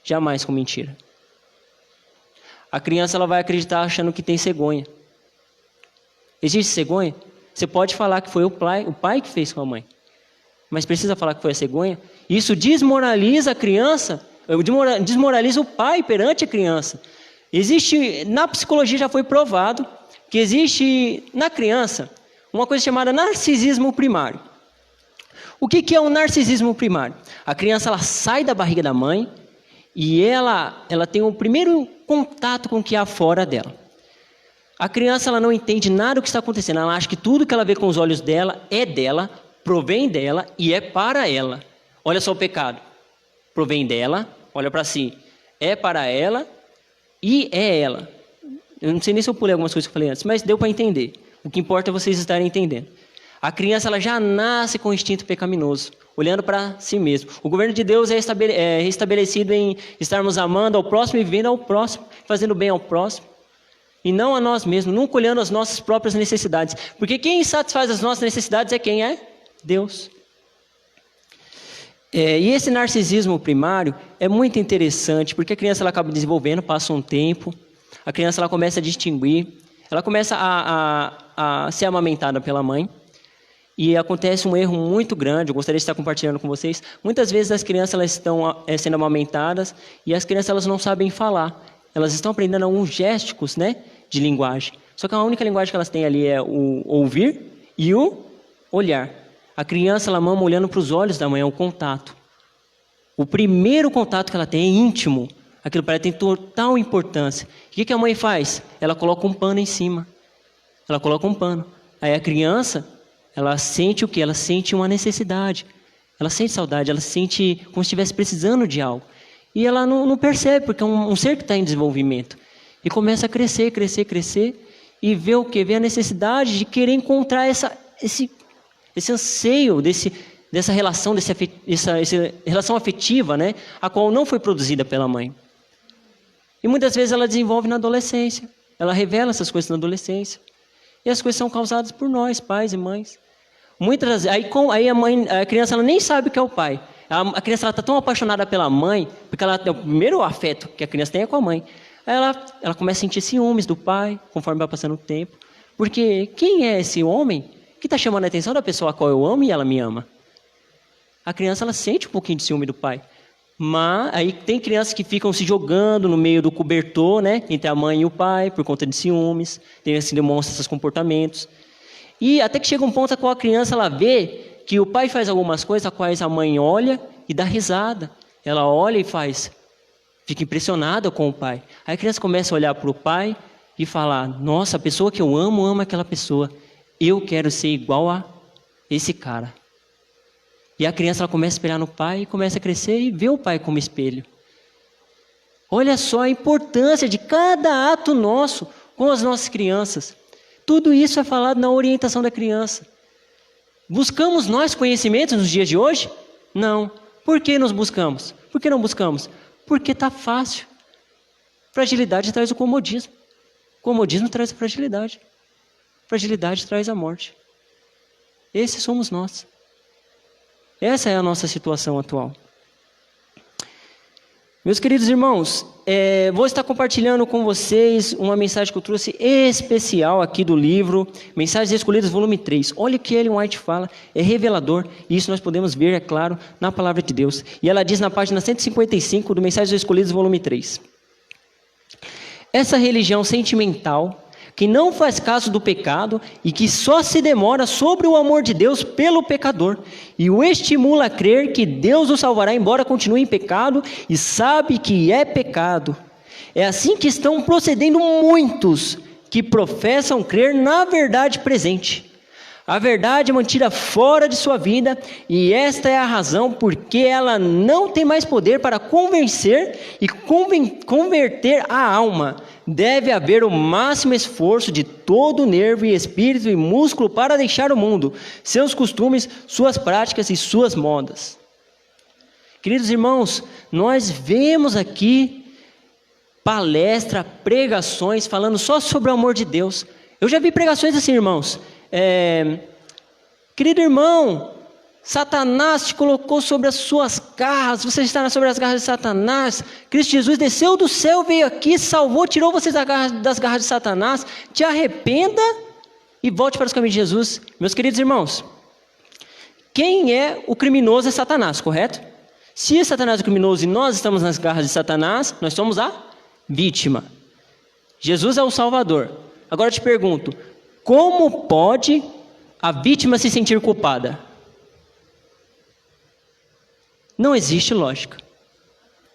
Jamais com mentira. A criança ela vai acreditar achando que tem cegonha. Existe cegonha? Você pode falar que foi o pai que fez com a mãe. Mas precisa falar que foi a cegonha? Isso desmoraliza a criança, desmoraliza o pai perante a criança. Na psicologia já foi provado que existe na criança uma coisa chamada narcisismo primário. O que é o narcisismo primário? A criança ela sai da barriga da mãe e ela tem o primeiro contato com o que há fora dela. A criança ela não entende nada do que está acontecendo. Ela acha que tudo que ela vê com os olhos dela é dela, provém dela e é para ela. Olha só o pecado. Provém dela, olha para si. É para ela e é ela. Eu não sei nem se eu pulei algumas coisas que eu falei antes, mas deu para entender. O que importa é vocês estarem entendendo. A criança ela já nasce com o instinto pecaminoso, olhando para si mesmo. O governo de Deus é estabelecido em estarmos amando ao próximo e vivendo ao próximo, fazendo bem ao próximo. E não a nós mesmos, nunca olhando as nossas próprias necessidades. Porque quem satisfaz as nossas necessidades é quem é? Deus. E esse narcisismo primário é muito interessante, porque a criança ela acaba desenvolvendo, passa um tempo, a criança ela começa a distinguir, ela começa a ser amamentada pela mãe, e acontece um erro muito grande, eu gostaria de estar compartilhando com vocês. Muitas vezes as crianças elas estão sendo amamentadas, e as crianças elas não sabem falar. Elas estão aprendendo alguns gestos, né, de linguagem. Só que a única linguagem que elas têm ali é o ouvir e o olhar. A criança ela mama olhando para os olhos da mãe, é o contato. O primeiro contato que ela tem é íntimo. Aquilo para ela tem total importância. O que a mãe faz? Ela coloca um pano em cima. Ela coloca um pano. Aí a criança, ela sente o quê? Ela sente uma necessidade. Ela sente saudade, ela sente como se estivesse precisando de algo. E ela não percebe, porque é um ser que está em desenvolvimento. E começa a crescer, e vê o quê? Vê a necessidade de querer encontrar esse anseio dessa relação, essa relação afetiva, né? A qual não foi produzida pela mãe. E muitas vezes ela desenvolve na adolescência. Ela revela essas coisas na adolescência. E as coisas são causadas por nós, pais e mães. Aí a criança ela nem sabe o que é o pai. A criança está tão apaixonada pela mãe, porque o primeiro afeto que a criança tem é com a mãe. Aí ela começa a sentir ciúmes do pai, conforme vai passando o tempo. Porque quem é esse homem que está chamando a atenção da pessoa a qual eu amo e ela me ama? A criança ela sente um pouquinho de ciúme do pai. Mas aí tem crianças que ficam se jogando no meio do cobertor, né, entre a mãe e o pai, por conta de ciúmes. Tem assim, demonstra esses comportamentos. E até que chega um ponto a qual a criança ela vê que o pai faz algumas coisas, a quais a mãe olha e dá risada. Ela olha e fica impressionada com o pai. Aí a criança começa a olhar para o pai e falar: nossa, a pessoa que eu amo, ama aquela pessoa. Eu quero ser igual a esse cara. E a criança ela começa a espelhar no pai e começa a crescer e vê o pai como espelho. Olha só a importância de cada ato nosso com as nossas crianças. Tudo isso é falado na orientação da criança. Buscamos nós conhecimentos nos dias de hoje? Não. Por que nos buscamos? Por que não buscamos? Porque está fácil. Fragilidade traz o comodismo. Comodismo traz a fragilidade. Fragilidade traz a morte. Esses somos nós. Essa é a nossa situação atual. Meus queridos irmãos, vou estar compartilhando com vocês uma mensagem que eu trouxe especial aqui do livro Mensagens Escolhidas, volume 3. Olha o que Ellen White fala, é revelador, e isso nós podemos ver, é claro, na palavra de Deus. E ela diz na página 155 do Mensagens Escolhidas, volume 3. Essa religião sentimental, que não faz caso do pecado e que só se demora sobre o amor de Deus pelo pecador e o estimula a crer que Deus o salvará embora continue em pecado e sabe que é pecado. É assim que estão procedendo muitos que professam crer na verdade presente. A verdade é mantida fora de sua vida e esta é a razão porque ela não tem mais poder para convencer e converter a alma. Deve haver o máximo esforço de todo nervo e espírito e músculo para deixar o mundo, seus costumes, suas práticas e suas modas. Queridos irmãos, nós vemos aqui palestra, pregações falando só sobre o amor de Deus. Eu já vi pregações assim, irmãos. Querido irmão, Satanás te colocou sobre as suas garras, você está sobre as garras de Satanás. Cristo Jesus desceu do céu, veio aqui, salvou, tirou você das garras de Satanás. Te arrependa e volte para os caminhos de Jesus. Meus queridos irmãos, quem é o criminoso é Satanás, correto? Se Satanás é o criminoso e nós estamos nas garras de Satanás, nós somos a vítima. Jesus é o Salvador. Agora eu te pergunto, como pode a vítima se sentir culpada? Não existe lógica.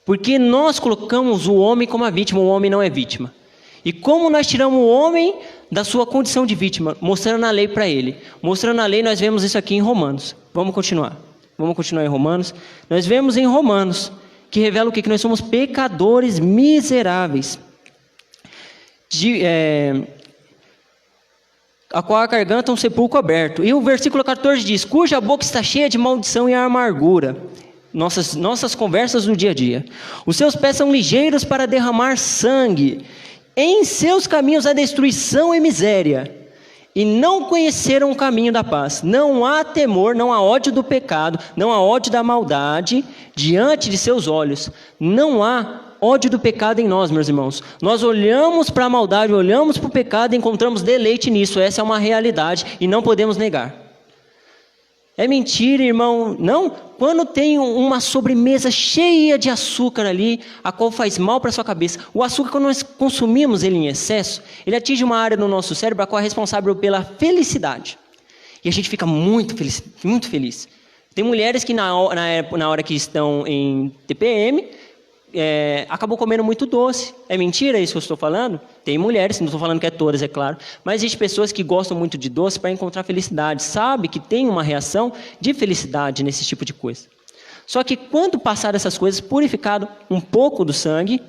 Porque nós colocamos o homem como a vítima, o homem não é vítima. E como nós tiramos o homem da sua condição de vítima? Mostrando a lei para ele. Mostrando a lei, nós vemos isso aqui em Romanos. Vamos continuar em Romanos. Nós vemos em Romanos, que revela o quê? Que nós somos pecadores miseráveis. A qual acarganta um sepulcro aberto. E o versículo 14 diz: cuja boca está cheia de maldição e amargura. Nossas conversas no dia a dia. Os seus pés são ligeiros para derramar sangue. Em seus caminhos há destruição e miséria. E não conheceram o caminho da paz. Não há temor, não há ódio do pecado, não há ódio da maldade diante de seus olhos. Não há ódio do pecado em nós, meus irmãos. Nós olhamos para a maldade, olhamos para o pecado e encontramos deleite nisso. Essa é uma realidade e não podemos negar. É mentira, irmão. Não, quando tem uma sobremesa cheia de açúcar ali, a qual faz mal para a sua cabeça. O açúcar, quando nós consumimos ele em excesso, ele atinge uma área no nosso cérebro a qual é responsável pela felicidade. E a gente fica muito feliz, muito feliz. Tem mulheres que na hora que estão em TPM, acabam comendo muito doce. É mentira isso que eu estou falando? Tem mulheres, não estou falando que é todas, é claro, mas existem pessoas que gostam muito de doce para encontrar felicidade, sabe que tem uma reação de felicidade nesse tipo de coisa. Só que quando passar essas coisas, purificado um pouco do sangue,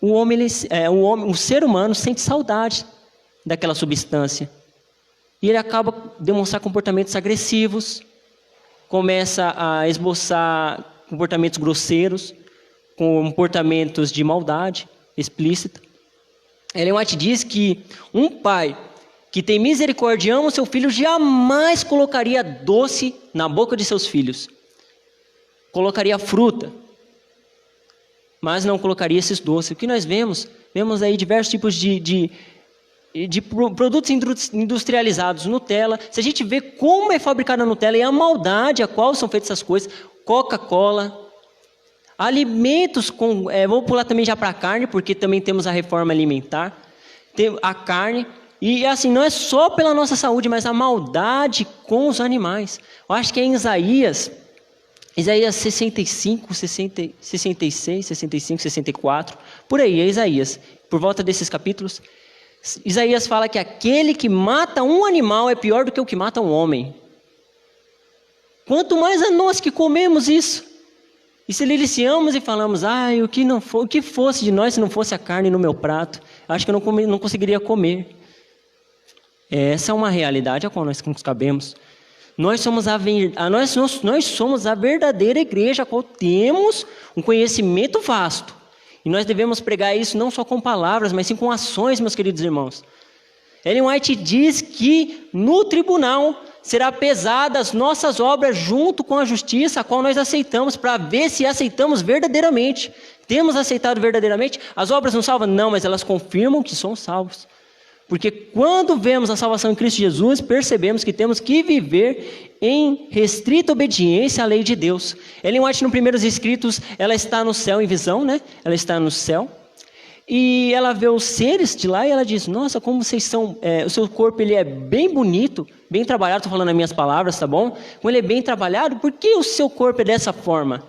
o ser humano sente saudade daquela substância e ele acaba demonstrar comportamentos agressivos, começa a esboçar comportamentos grosseiros, comportamentos de maldade explícita. Ellen White diz que um pai que tem misericórdia e ama o seu filho, jamais colocaria doce na boca de seus filhos. Colocaria fruta, mas não colocaria esses doces. O que nós vemos? Vemos aí diversos tipos de produtos industrializados, Nutella. Se a gente vê como é fabricada a Nutella e a maldade a qual são feitas essas coisas, Coca-Cola, alimentos com... vou pular também já para a carne, porque também temos a reforma alimentar. Tem a carne, e assim, não é só pela nossa saúde, mas a maldade com os animais. Eu acho que é em Isaías 65, 66, 65, 64, por aí, é Isaías, por volta desses capítulos. Isaías fala que aquele que mata um animal é pior do que o que mata um homem. Quanto mais a nós que comemos isso. E se deliciamos e falamos, o que fosse de nós se não fosse a carne no meu prato, acho que eu não conseguiria comer. Essa é uma realidade a qual nós nos cabemos. Nós somos a verdadeira igreja, a qual temos um conhecimento vasto. E nós devemos pregar isso não só com palavras, mas sim com ações, meus queridos irmãos. Ellen White diz que no tribunal será pesada as nossas obras junto com a justiça, a qual nós aceitamos, para ver se aceitamos verdadeiramente. Temos aceitado verdadeiramente? As obras não salvam? Não, mas elas confirmam que somos salvos. Porque quando vemos a salvação em Cristo Jesus, percebemos que temos que viver em restrita obediência à lei de Deus. Ellen White, nos primeiros escritos, ela está no céu em visão, né? Ela está no céu. E ela vê os seres de lá e ela diz, nossa, como vocês são... o seu corpo ele é bem bonito, bem trabalhado, estou falando as minhas palavras, tá bom? Como ele é bem trabalhado, por que o seu corpo é dessa forma?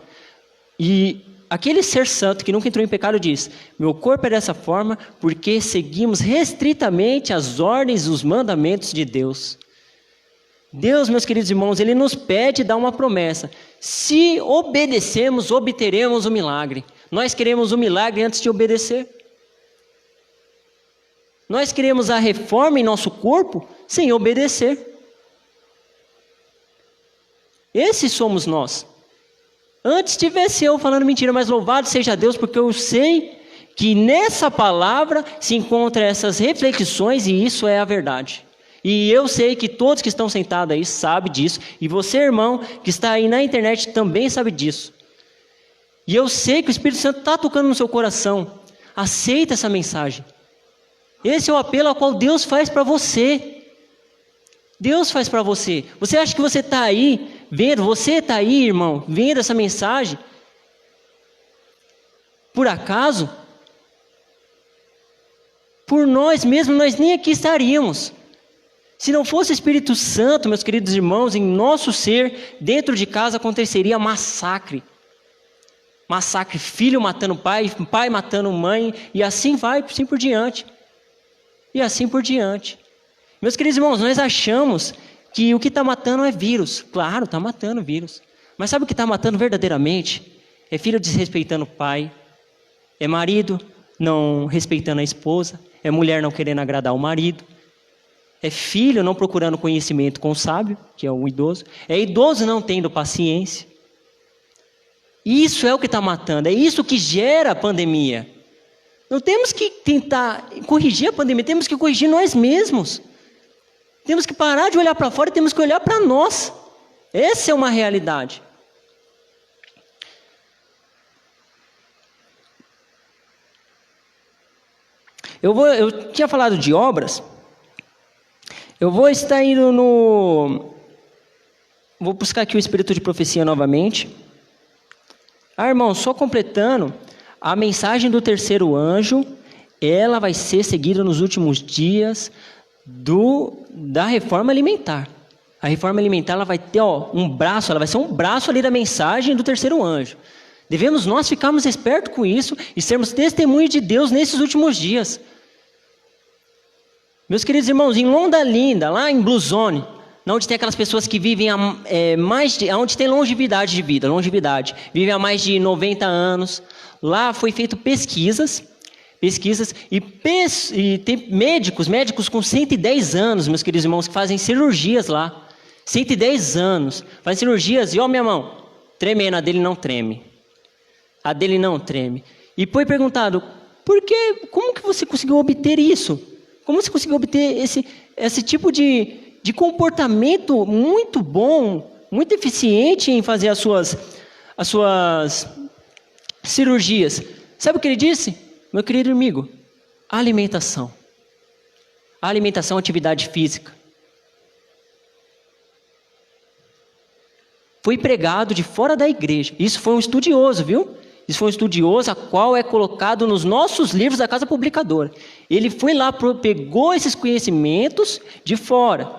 E... aquele ser santo que nunca entrou em pecado diz, meu corpo é dessa forma porque seguimos restritamente as ordens e os mandamentos de Deus. Deus, meus queridos irmãos, Ele nos pede e dá uma promessa. Se obedecemos, obteremos o milagre. Nós queremos o milagre antes de obedecer. Nós queremos a reforma em nosso corpo sem obedecer. Esses somos nós. Antes tivesse eu falando mentira, mas louvado seja Deus, porque eu sei que nessa palavra se encontram essas reflexões e isso é a verdade. E eu sei que todos que estão sentados aí sabem disso, e você, irmão, que está aí na internet também sabe disso. E eu sei que o Espírito Santo está tocando no seu coração. Aceita essa mensagem. Esse é o apelo ao qual Deus faz para você. Deus faz para você. Você acha que você está aí vendo, você está aí, irmão, vendo essa mensagem? Por acaso? Por nós mesmos, nós nem aqui estaríamos. Se não fosse o Espírito Santo, meus queridos irmãos, em nosso ser, dentro de casa aconteceria massacre. Massacre, filho matando pai, pai matando mãe, e assim vai, assim por diante. E assim por diante. Meus queridos irmãos, nós achamos que o que está matando é vírus. Claro, está matando vírus. Mas sabe o que está matando verdadeiramente? É filho desrespeitando o pai. É marido não respeitando a esposa. É mulher não querendo agradar o marido. É filho não procurando conhecimento com o sábio, que é o idoso. É idoso não tendo paciência. Isso é o que está matando. É isso que gera a pandemia. Não temos que tentar corrigir a pandemia. Temos que corrigir nós mesmos. Temos que parar de olhar para fora e temos que olhar para nós. Essa é uma realidade. Eu tinha falado de obras. Eu vou estar indo no... Vou buscar aqui o espírito de profecia novamente. Irmão, só completando, a mensagem do terceiro anjo, ela vai ser seguida nos últimos dias da reforma alimentar. A reforma alimentar ela vai ter um braço, ela vai ser um braço ali da mensagem do terceiro anjo. Devemos nós ficarmos espertos com isso e sermos testemunhos de Deus nesses últimos dias. Meus queridos irmãos, em Londrina, lá em Blue Zone, onde tem aquelas pessoas que vivem onde tem longevidade de vida, vivem há mais de 90 anos, lá foi feito pesquisas e tem médicos com 110 anos, meus queridos irmãos, que fazem cirurgias lá, 110 anos, fazem cirurgias e minha mão, tremendo, a dele não treme, e foi perguntado, como que você conseguiu obter isso? Como você conseguiu obter esse tipo de comportamento muito bom, muito eficiente em fazer as suas cirurgias? Sabe o que ele disse? Meu querido amigo, alimentação. Alimentação, atividade física. Foi pregado de fora da igreja. Isso foi um estudioso, viu? Isso foi um estudioso, a qual é colocado nos nossos livros da Casa Publicadora. Ele foi lá, pegou esses conhecimentos de fora,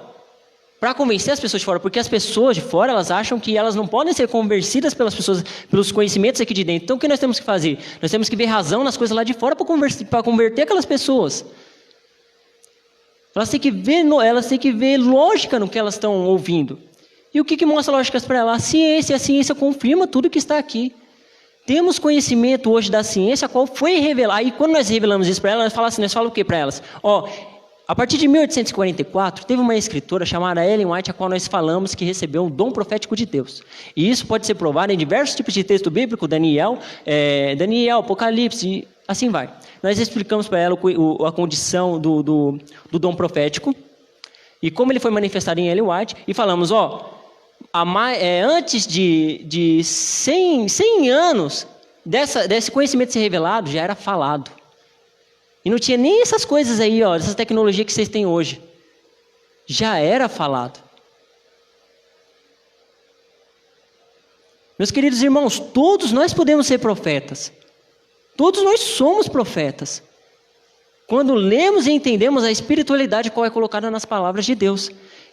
para convencer as pessoas de fora, porque as pessoas de fora, elas acham que elas não podem ser convencidas pelos conhecimentos aqui de dentro. Então, o que nós temos que fazer? Nós temos que ver razão nas coisas lá de fora para converter aquelas pessoas. Elas têm que ver lógica no que elas estão ouvindo. E o que mostra lógicas para elas? A ciência confirma tudo que está aqui. Temos conhecimento hoje da ciência, a qual foi revelado. Aí quando nós revelamos isso para elas, nós falamos o que para elas? A partir de 1844, teve uma escritora chamada Ellen White, a qual nós falamos que recebeu um dom profético de Deus. E isso pode ser provado em diversos tipos de texto bíblico, Daniel, Apocalipse, e assim vai. Nós explicamos para ela a condição do dom profético e como ele foi manifestado em Ellen White, e falamos, antes de 100 anos desse conhecimento ser revelado, já era falado. E não tinha nem essas coisas aí, essas tecnologias que vocês têm hoje. Já era falado. Meus queridos irmãos, todos nós podemos ser profetas. Todos nós somos profetas. Quando lemos e entendemos a espiritualidade qual é colocada nas palavras de Deus.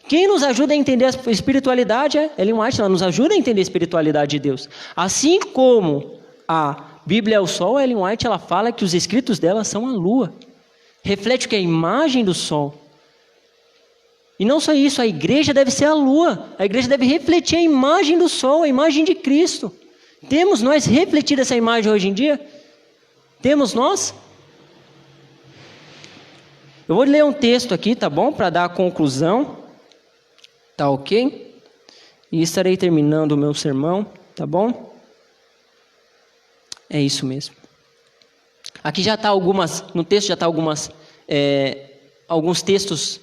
Quem nos ajuda a entender a espiritualidade é Ellen White, ela nos ajuda a entender a espiritualidade de Deus. Assim como a Bíblia é o sol, a Ellen White ela fala que os escritos dela são a lua. Reflete o que é a imagem do sol. E não só isso, a igreja deve ser a lua. A igreja deve refletir a imagem do sol, a imagem de Cristo. Temos nós refletido essa imagem hoje em dia? Temos nós? Eu vou ler um texto aqui, tá bom? Para dar a conclusão. Tá ok? E estarei terminando o meu sermão, tá bom? É isso mesmo. Aqui já está no texto já está alguns textos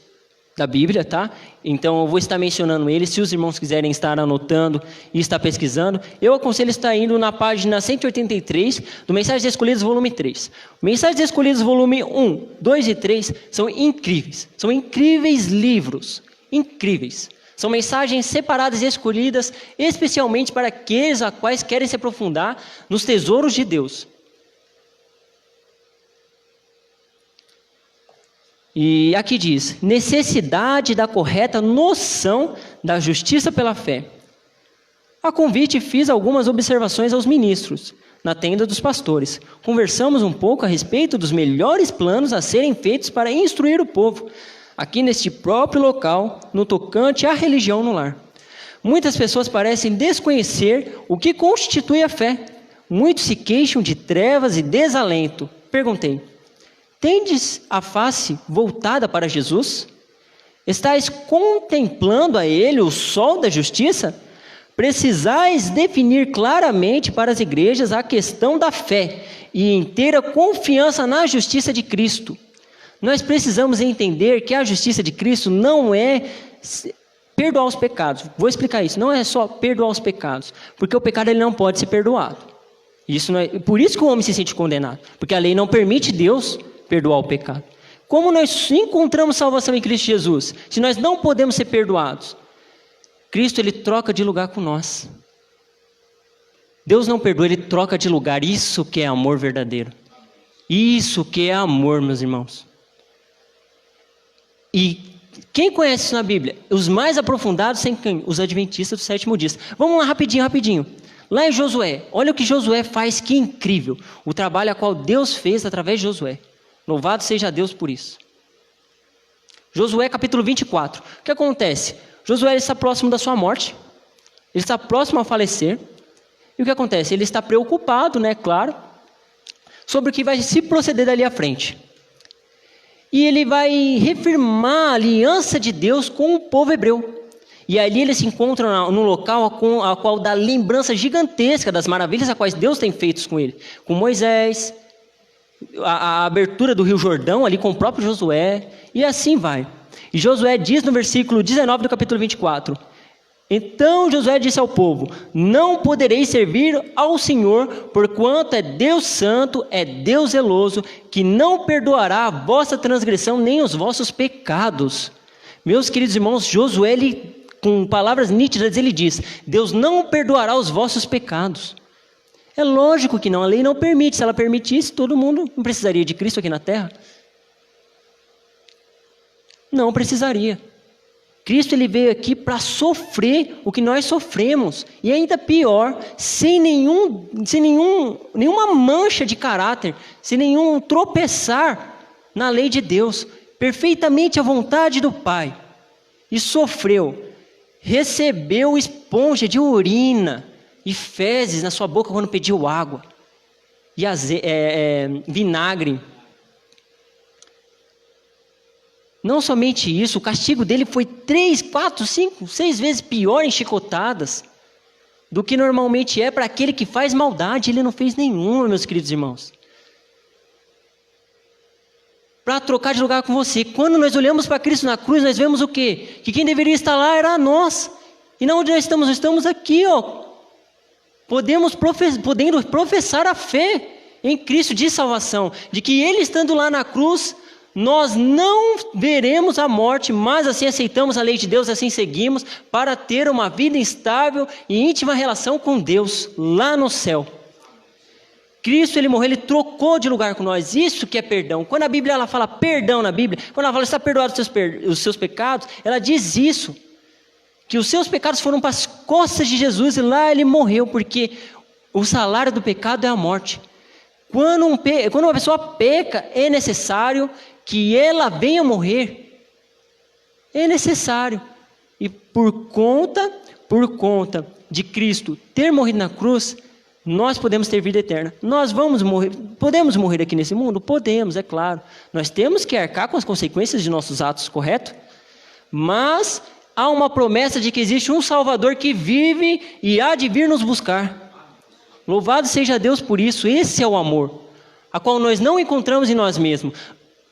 da Bíblia, tá? Então eu vou estar mencionando eles, se os irmãos quiserem estar anotando e estar pesquisando. Eu aconselho estar indo na página 183 do Mensagens Escolhidas, volume 3. Mensagens Escolhidas, volume 1, 2 e 3 são incríveis. São incríveis livros. Incríveis. São mensagens separadas e escolhidas especialmente para aqueles a quais querem se aprofundar nos tesouros de Deus. E aqui diz, necessidade da correta noção da justiça pela fé. A convite fiz algumas observações aos ministros, na tenda dos pastores. Conversamos um pouco a respeito dos melhores planos a serem feitos para instruir o povo, aqui neste próprio local, no tocante à religião no lar. Muitas pessoas parecem desconhecer o que constitui a fé. Muitos se queixam de trevas e desalento. Perguntei, tendes a face voltada para Jesus? Estais contemplando a Ele o sol da justiça? Precisais definir claramente para as igrejas a questão da fé e inteira confiança na justiça de Cristo. Nós precisamos entender que a justiça de Cristo não é perdoar os pecados. Vou explicar isso. Não é só perdoar os pecados, porque o pecado ele não pode ser perdoado. Isso não é, por isso que o homem se sente condenado, porque a lei não permite Deus perdoar o pecado. Como nós encontramos salvação em Cristo Jesus, se nós não podemos ser perdoados? Cristo ele troca de lugar com nós. Deus não perdoa, ele troca de lugar. Isso que é amor verdadeiro. Isso que é amor, meus irmãos. E quem conhece isso na Bíblia? Os mais aprofundados são quem? Os adventistas do sétimo dia. Vamos lá rapidinho. Lá em Josué, olha o que Josué faz, que incrível. O trabalho a qual Deus fez através de Josué. Louvado seja Deus por isso. Josué capítulo 24. O que acontece? Josué está próximo da sua morte. Ele está próximo a falecer. E o que acontece? Ele está preocupado, claro, sobre o que vai se proceder dali à frente. E ele vai reafirmar a aliança de Deus com o povo hebreu. E ali ele se encontra num local a qual dá lembrança gigantesca das maravilhas a quais Deus tem feito com ele. Com Moisés, a abertura do Rio Jordão ali com o próprio Josué, e assim vai. E Josué diz no versículo 19 do capítulo 24: então Josué disse ao povo: não podereis servir ao Senhor, porquanto é Deus santo, é Deus zeloso, que não perdoará a vossa transgressão nem os vossos pecados. Meus queridos irmãos, Josué, ele, com palavras nítidas, ele diz: Deus não perdoará os vossos pecados. É lógico que não, a lei não permite. Se ela permitisse, todo mundo não precisaria de Cristo aqui na terra. Não precisaria. Cristo, ele veio aqui para sofrer o que nós sofremos, e ainda pior, sem nenhuma mancha de caráter, sem nenhum tropeçar na lei de Deus, perfeitamente à vontade do Pai, e sofreu, recebeu esponja de urina e fezes na sua boca quando pediu água, e vinagre. Não somente isso, o castigo dele foi 3, 4, 5, 6 vezes pior em chicotadas do que normalmente é para aquele que faz maldade. Ele não fez nenhuma, meus queridos irmãos. Para trocar de lugar com você, quando nós olhamos para Cristo na cruz, nós vemos o quê? Que quem deveria estar lá era nós. E não onde nós estamos aqui, ó. Podendo professar a fé em Cristo de salvação, de que Ele estando lá na cruz, nós não veremos a morte, mas assim aceitamos a lei de Deus, assim seguimos, para ter uma vida estável e íntima relação com Deus, lá no céu. Cristo, ele morreu, ele trocou de lugar com nós, isso que é perdão. Quando a Bíblia ela fala perdão na Bíblia, quando ela fala está perdoado os seus pecados, ela diz isso, que os seus pecados foram para as costas de Jesus e lá ele morreu, porque o salário do pecado é a morte. Quando uma pessoa peca, é necessário que ela venha morrer, é necessário, e por conta de Cristo ter morrido na cruz, nós podemos ter vida eterna. Nós podemos morrer aqui nesse mundo? Podemos, é claro, nós temos que arcar com as consequências de nossos atos, correto? Mas há uma promessa de que existe um Salvador que vive e há de vir nos buscar. Louvado seja Deus por isso. Esse é o amor, a qual nós não encontramos em nós mesmos.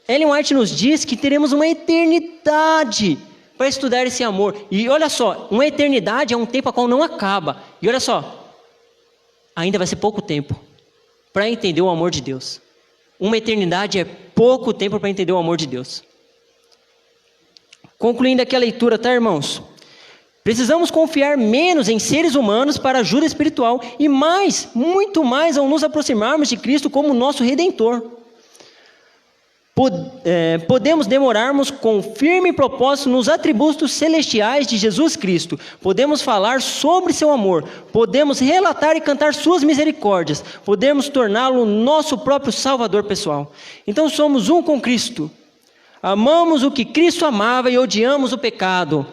Ellen White nos diz que teremos uma eternidade para estudar esse amor. E olha só, uma eternidade é um tempo a qual não acaba. E olha só, ainda vai ser pouco tempo para entender o amor de Deus. Uma eternidade é pouco tempo para entender o amor de Deus. Concluindo aqui a leitura, tá, irmãos? Precisamos confiar menos em seres humanos para ajuda espiritual e mais, muito mais, ao nos aproximarmos de Cristo como nosso Redentor. Podemos demorarmos com firme propósito nos atributos celestiais de Jesus Cristo. Podemos falar sobre seu amor. Podemos relatar e cantar suas misericórdias. Podemos torná-lo nosso próprio Salvador pessoal. Então somos um com Cristo. Amamos o que Cristo amava e odiamos o pecado.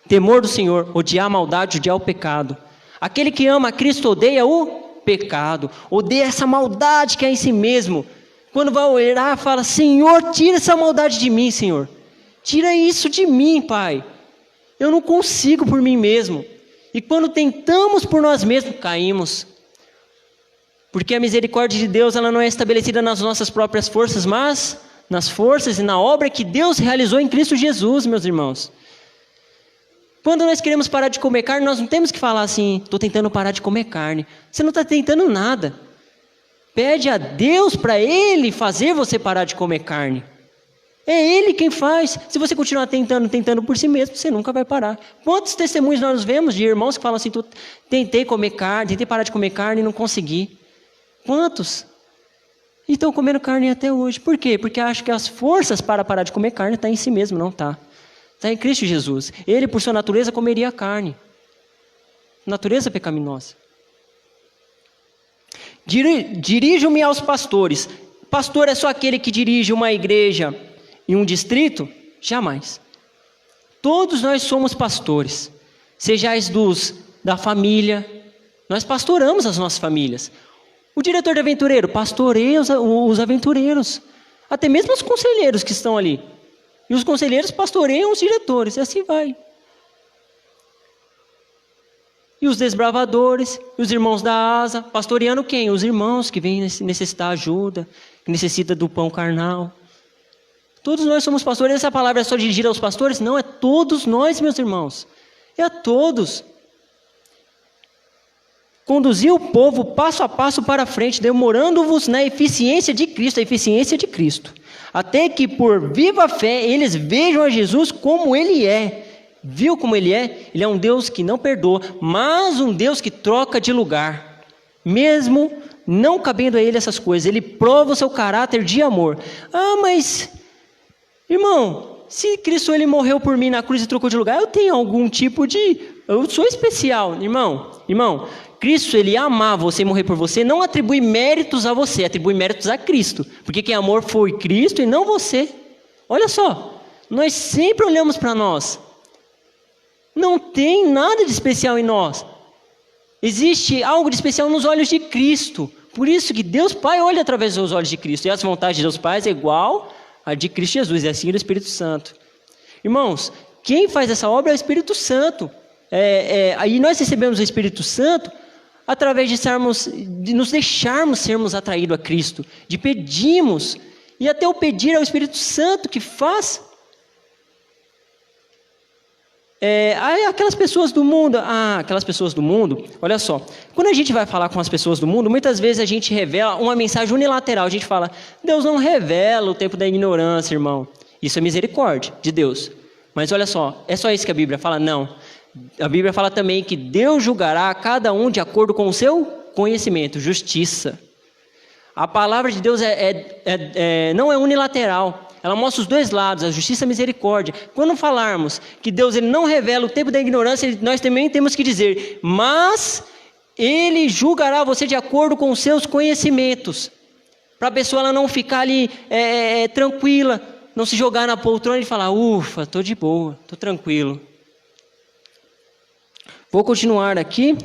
Temor do Senhor, odiar a maldade, odiar o pecado. Aquele que ama a Cristo odeia o pecado. Odeia essa maldade que é em si mesmo. Quando vai orar, fala: Senhor, tira essa maldade de mim, Senhor. Tira isso de mim, Pai. Eu não consigo por mim mesmo. E quando tentamos por nós mesmos, caímos. Porque a misericórdia de Deus, ela não é estabelecida nas nossas próprias forças, mas nas forças e na obra que Deus realizou em Cristo Jesus, meus irmãos. Quando nós queremos parar de comer carne, nós não temos que falar assim: estou tentando parar de comer carne. Você não está tentando nada. Pede a Deus para Ele fazer você parar de comer carne. É Ele quem faz. Se você continuar tentando por si mesmo, você nunca vai parar. Quantos testemunhos nós vemos de irmãos que falam assim: tentei comer carne, tentei parar de comer carne e não consegui. Quantos? E estão comendo carne até hoje. Por quê? Porque acham que as forças para parar de comer carne estão em si mesmo. Não está. Está em Cristo Jesus. Ele, por sua natureza, comeria carne. Natureza pecaminosa. Dirijo-me aos pastores. Pastor é só aquele que dirige uma igreja em um distrito? Jamais. Todos nós somos pastores. Sejais da família. Nós pastoramos as nossas famílias. O diretor de aventureiro pastoreia os aventureiros. Até mesmo os conselheiros que estão ali. E os conselheiros pastoreiam os diretores. E assim vai. E os desbravadores, e os irmãos da asa, pastoreando quem? Os irmãos que vêm necessitar ajuda, que necessitam do pão carnal. Todos nós somos pastores. Essa palavra é só dirigida aos pastores? Não, é todos nós, meus irmãos. É a todos. Conduzir o povo passo a passo para frente, demorando-vos na eficiência de Cristo, a eficiência de Cristo. Até que por viva fé eles vejam a Jesus como Ele é. Viu como Ele é? Ele é um Deus que não perdoa, mas um Deus que troca de lugar. Mesmo não cabendo a Ele essas coisas, Ele prova o seu caráter de amor. Ah, mas, irmão, se Cristo Ele morreu por mim na cruz e trocou de lugar, eu tenho algum tipo de... Eu sou especial, irmão. Cristo, Ele amar você e morrer por você, não atribui méritos a você, atribui méritos a Cristo. Porque quem amor foi Cristo e não você. Olha só, nós sempre olhamos para nós. Não tem nada de especial em nós. Existe algo de especial nos olhos de Cristo. Por isso que Deus Pai olha através dos olhos de Cristo. E as vontades de Deus Pai é igual a de Cristo Jesus, é assim do Espírito Santo. Irmãos, quem faz essa obra é o Espírito Santo. Aí nós recebemos o Espírito Santo através de nos deixarmos sermos atraídos a Cristo, de pedirmos, e até o pedir ao Espírito Santo que faz. Aquelas pessoas do mundo, olha só, quando a gente vai falar com as pessoas do mundo, muitas vezes a gente revela uma mensagem unilateral, a gente fala, Deus não revela o tempo da ignorância, irmão, isso é misericórdia de Deus, mas olha só, é só isso que a Bíblia fala? Não, a Bíblia fala também que Deus julgará cada um de acordo com o seu conhecimento, justiça. A palavra de Deus não é unilateral. Ela mostra os dois lados, a justiça e a misericórdia. Quando falarmos que Deus ele não revela o tempo da ignorância, nós também temos que dizer, mas Ele julgará você de acordo com os seus conhecimentos. Para a pessoa ela não ficar ali tranquila, não se jogar na poltrona e falar, ufa, estou de boa, estou tranquilo. Vou continuar aqui.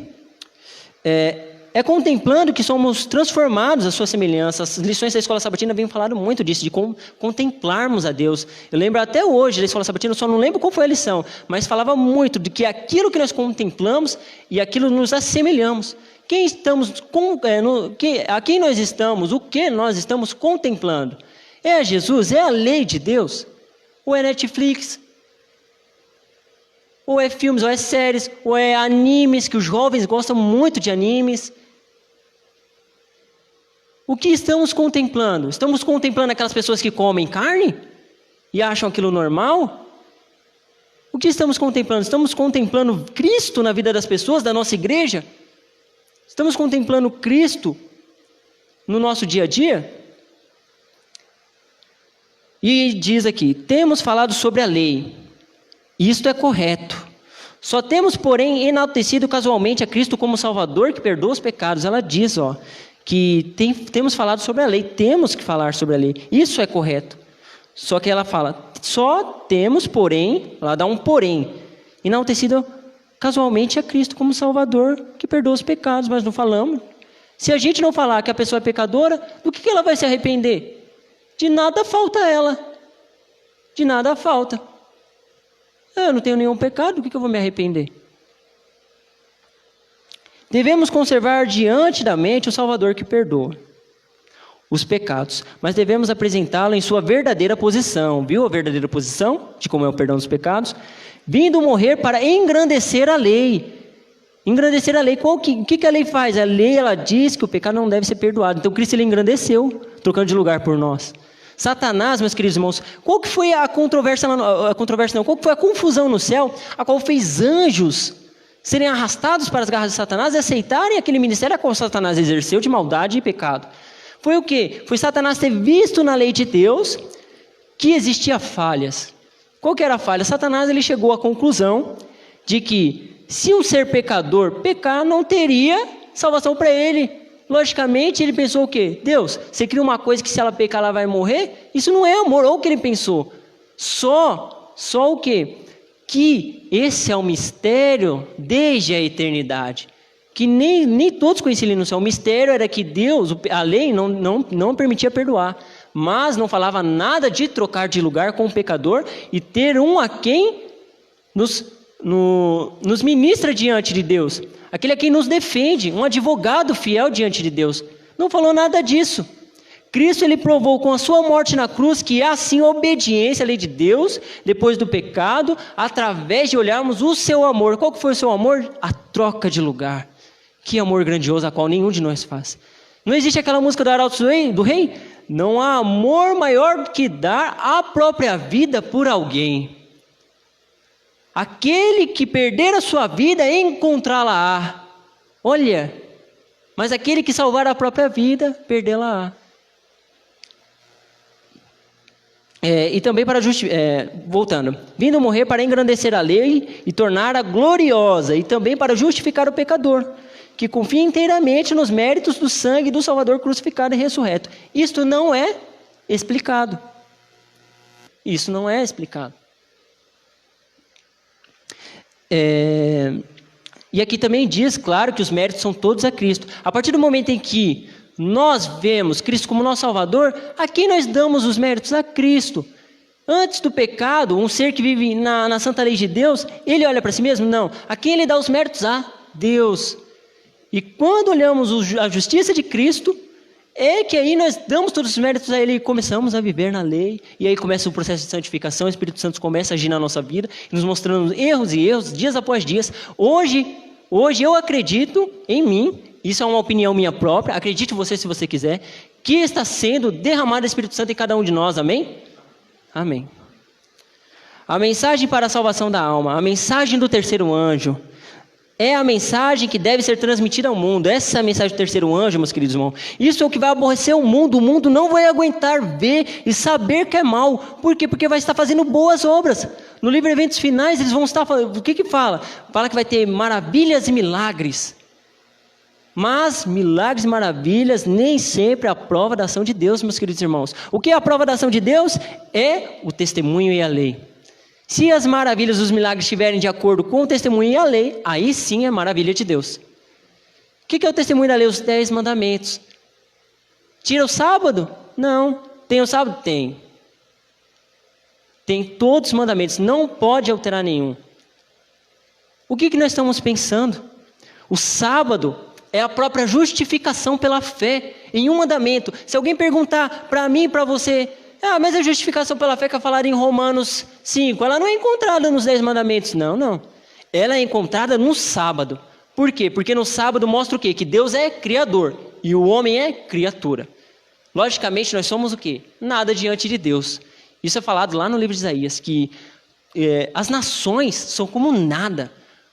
Contemplando que somos transformados à sua semelhança. As lições da Escola Sabatina vêm falando muito disso, de contemplarmos a Deus. Eu lembro até hoje da Escola Sabatina, só não lembro qual foi a lição, mas falava muito de que aquilo que nós contemplamos e aquilo nos assemelhamos. A quem nós estamos, o que nós estamos contemplando? É Jesus? É a lei de Deus? Ou é Netflix? Ou é filmes, ou é séries, ou é animes, que os jovens gostam muito de animes. O que estamos contemplando? Estamos contemplando aquelas pessoas que comem carne e acham aquilo normal? O que estamos contemplando? Estamos contemplando Cristo na vida das pessoas, da nossa igreja? Estamos contemplando Cristo no nosso dia a dia? E diz aqui, temos falado sobre a lei. Isto é correto. Só temos, porém, enaltecido casualmente a Cristo como Salvador que perdoa os pecados. Ela diz, que temos falado sobre a lei, temos que falar sobre a lei. Isso é correto. Só que ela fala, só temos, porém, ela dá um porém, enaltecido casualmente a Cristo como Salvador que perdoa os pecados, mas não falamos. Se a gente não falar que a pessoa é pecadora, do que ela vai se arrepender? De nada falta ela. De nada falta. Eu não tenho nenhum pecado, do que eu vou me arrepender? Devemos conservar diante da mente o Salvador que perdoa os pecados, mas devemos apresentá-lo em sua verdadeira posição. Viu a verdadeira posição de como é o perdão dos pecados? Vindo morrer para engrandecer a lei. Engrandecer a lei. O que a lei faz? A lei ela diz que o pecado não deve ser perdoado. Então Cristo ele engrandeceu, trocando de lugar por nós. Satanás, meus queridos irmãos, qual que foi qual que foi a confusão no céu, a qual fez anjos serem arrastados para as garras de Satanás e aceitarem aquele ministério a qual Satanás exerceu de maldade e pecado? Foi o quê? Foi Satanás ter visto na lei de Deus que existia falhas. Qual que era a falha? Satanás ele chegou à conclusão de que se um ser pecador pecar, não teria salvação para ele. Logicamente, ele pensou o quê? Deus, você cria uma coisa que se ela pecar, ela vai morrer? Isso não é amor, ou o que ele pensou? Só o quê? Que esse é um mistério desde a eternidade. Que nem todos conheciam no céu. O mistério era que Deus, a lei não permitia perdoar. Mas não falava nada de trocar de lugar com o pecador e ter um a quem nos nos ministra diante de Deus. Aquele a quem nos defende, um advogado fiel diante de Deus. Não falou nada disso. Cristo, ele provou com a sua morte na cruz que há sim obediência à lei de Deus, depois do pecado, através de olharmos o seu amor. Qual que foi o seu amor? A troca de lugar. Que amor grandioso, a qual nenhum de nós faz. Não existe aquela música do Arauto do Rei? Não há amor maior que dar a própria vida por alguém. Aquele que perder a sua vida, encontrá-la-á. Olha, mas aquele que salvar a própria vida, perdê-la-á. E também para voltando, vindo morrer para engrandecer a lei e torná-la gloriosa, e também para justificar o pecador, que confia inteiramente nos méritos do sangue do Salvador crucificado e ressurreto. Isto não é explicado. Isso não é explicado. E aqui também diz, claro, que os méritos são todos a Cristo. A partir do momento em que nós vemos Cristo como nosso Salvador, a quem nós damos os méritos? A Cristo. Antes do pecado, um ser que vive na santa lei de Deus, ele olha para si mesmo? Não. A quem ele dá os méritos? A Deus. E quando olhamos a justiça de Cristo, é que aí nós damos todos os méritos a Ele e começamos a viver na lei. E aí começa o processo de santificação, o Espírito Santo começa a agir na nossa vida, nos mostrando erros e erros, dias após dias. Hoje eu acredito em mim, isso é uma opinião minha própria, acredite você se você quiser, que está sendo derramado o Espírito Santo em cada um de nós, amém? Amém. A mensagem para a salvação da alma, a mensagem do terceiro anjo, é a mensagem que deve ser transmitida ao mundo. Essa é a mensagem do terceiro anjo, meus queridos irmãos. Isso é o que vai aborrecer o mundo não vai aguentar ver e saber que é mal. Por quê? Porque vai estar fazendo boas obras. No livro Eventos Finais, eles vão estar falando, o que fala? Fala que vai ter maravilhas e milagres. Mas milagres e maravilhas nem sempre é a prova da ação de Deus, meus queridos irmãos. O que é a prova da ação de Deus? É o testemunho e a lei. Se as maravilhas, os milagres estiverem de acordo com o testemunho e a lei, aí sim é maravilha de Deus. O que é o testemunho da lei? Os 10 mandamentos. Tira o sábado? Não. Tem o sábado? Tem. Tem todos os mandamentos, não pode alterar nenhum. O que nós estamos pensando? O sábado é a própria justificação pela fé em um mandamento. Se alguém perguntar para mim e para você, mas a justificação pela fé que é falada em Romanos 5, ela não é encontrada nos 10 mandamentos. Não. Ela é encontrada no sábado. Por quê? Porque no sábado mostra o quê? Que Deus é criador e o homem é criatura. Logicamente nós somos o quê? Nada diante de Deus. Isso é falado lá no livro de Isaías, que as nações são como nada,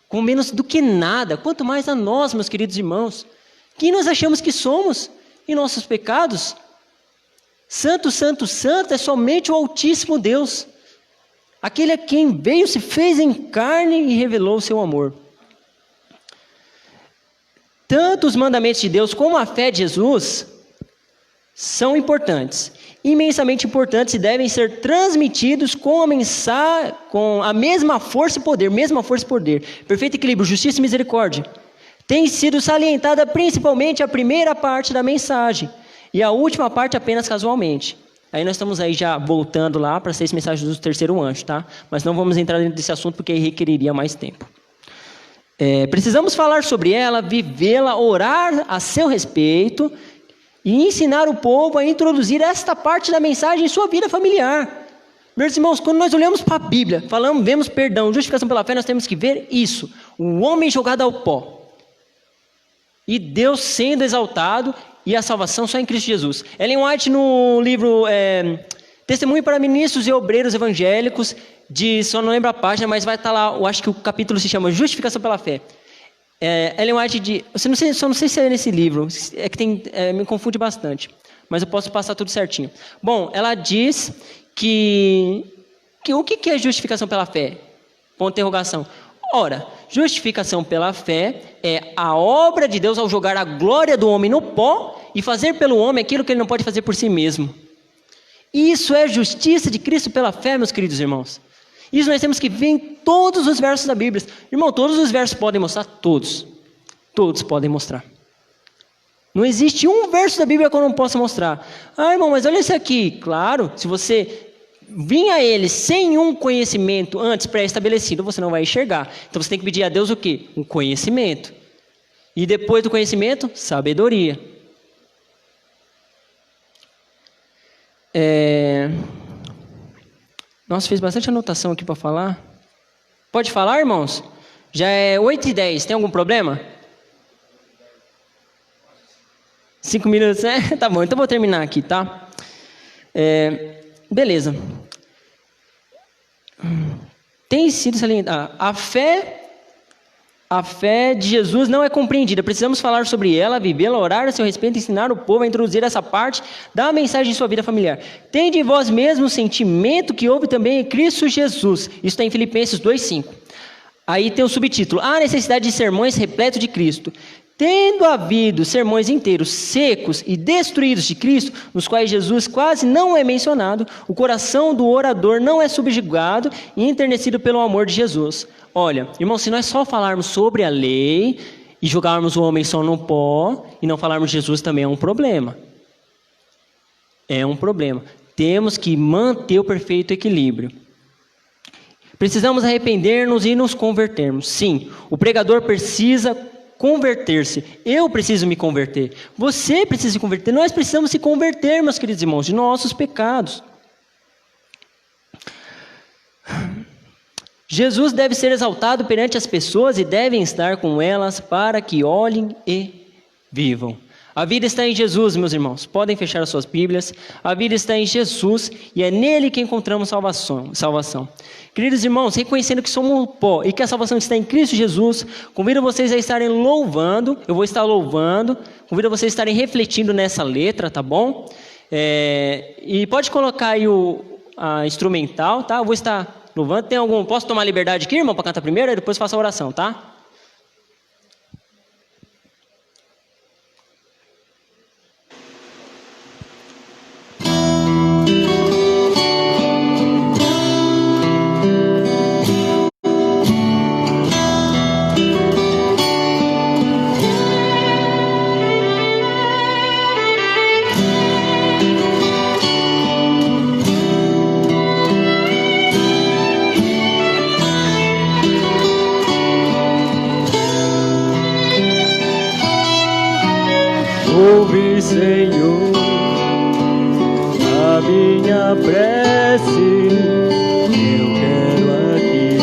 com menos do que nada, quanto mais a nós, meus queridos irmãos. Quem nós achamos que somos em nossos pecados? Santo, santo, santo é somente o Altíssimo Deus. Aquele a quem veio, se fez em carne e revelou o seu amor. Tanto os mandamentos de Deus como a fé de Jesus são importantes, imensamente importantes, e devem ser transmitidos com a mesma força e poder, perfeito equilíbrio, justiça e misericórdia. Tem sido salientada principalmente a primeira parte da mensagem, e a última parte apenas casualmente. Aí nós estamos aí já voltando lá para as 6 mensagens do terceiro anjo, tá? Mas não vamos entrar dentro desse assunto porque aí requeriria mais tempo. Precisamos falar sobre ela, vivê-la, orar a seu respeito e ensinar o povo a introduzir esta parte da mensagem em sua vida familiar. Meus irmãos, quando nós olhamos para a Bíblia, vemos perdão, justificação pela fé, nós temos que ver isso. O homem jogado ao pó. E Deus sendo exaltado e a salvação só em Cristo Jesus. Ellen White, no livro Testemunho para Ministros e Obreiros Evangélicos, diz, só não lembro a página, mas vai estar lá, eu acho que o capítulo se chama Justificação pela Fé. Ellen White diz, só não sei se é nesse livro, é que me confunde bastante, mas eu posso passar tudo certinho. Bom, ela diz que o que é justificação pela fé? Ponto de interrogação. Ora, justificação pela fé é a obra de Deus ao jogar a glória do homem no pó e fazer pelo homem aquilo que ele não pode fazer por si mesmo. Isso é justiça de Cristo pela fé, meus queridos irmãos. Isso nós temos que ver em todos os versos da Bíblia. Irmão, todos os versos podem mostrar? Todos. Todos podem mostrar. Não existe um verso da Bíblia que eu não possa mostrar. Irmão, mas olha esse aqui. Claro, se você vir a Ele sem um conhecimento antes pré-estabelecido, você não vai enxergar. Então você tem que pedir a Deus o quê? Um conhecimento. E depois do conhecimento, sabedoria. Nossa, fiz bastante anotação aqui para falar. Pode falar, irmãos? Já é 8h10, tem algum problema? 5 minutos, né? Tá bom, então vou terminar aqui, tá? Beleza. Tem sido salientado. A fé de Jesus não é compreendida. Precisamos falar sobre ela, vivê-la, orar a seu respeito, ensinar o povo a introduzir essa parte da mensagem em sua vida familiar. Tende em vós mesmo o sentimento que houve também em Cristo Jesus. Isso está em Filipenses 2:5. Aí tem o subtítulo: a necessidade de sermões repletos de Cristo. Tendo havido sermões inteiros secos e destruídos de Cristo, nos quais Jesus quase não é mencionado, o coração do orador não é subjugado e enternecido pelo amor de Jesus. Olha, irmão, se nós só falarmos sobre a lei e jogarmos o homem só no pó e não falarmos de Jesus, também é um problema. É um problema. Temos que manter o perfeito equilíbrio. Precisamos arrepender-nos e nos convertermos. Sim, o pregador precisa converter-se. Eu preciso me converter. Você precisa se converter. Nós precisamos se converter, meus queridos irmãos, de nossos pecados. Jesus deve ser exaltado perante as pessoas e devem estar com elas para que olhem e vivam. A vida está em Jesus, meus irmãos. Podem fechar as suas Bíblias. A vida está em Jesus e é nele que encontramos salvação. Queridos irmãos, reconhecendo que somos pó e que a salvação está em Cristo Jesus, convido vocês a estarem louvando. Eu vou estar louvando. Convido vocês a estarem refletindo nessa letra, tá bom? E pode colocar aí a instrumental, tá? Eu vou estar louvando. Posso tomar liberdade aqui, irmão, para cantar primeiro? Aí depois faço a oração, tá? Ouve, Senhor, a minha prece, eu quero aqui.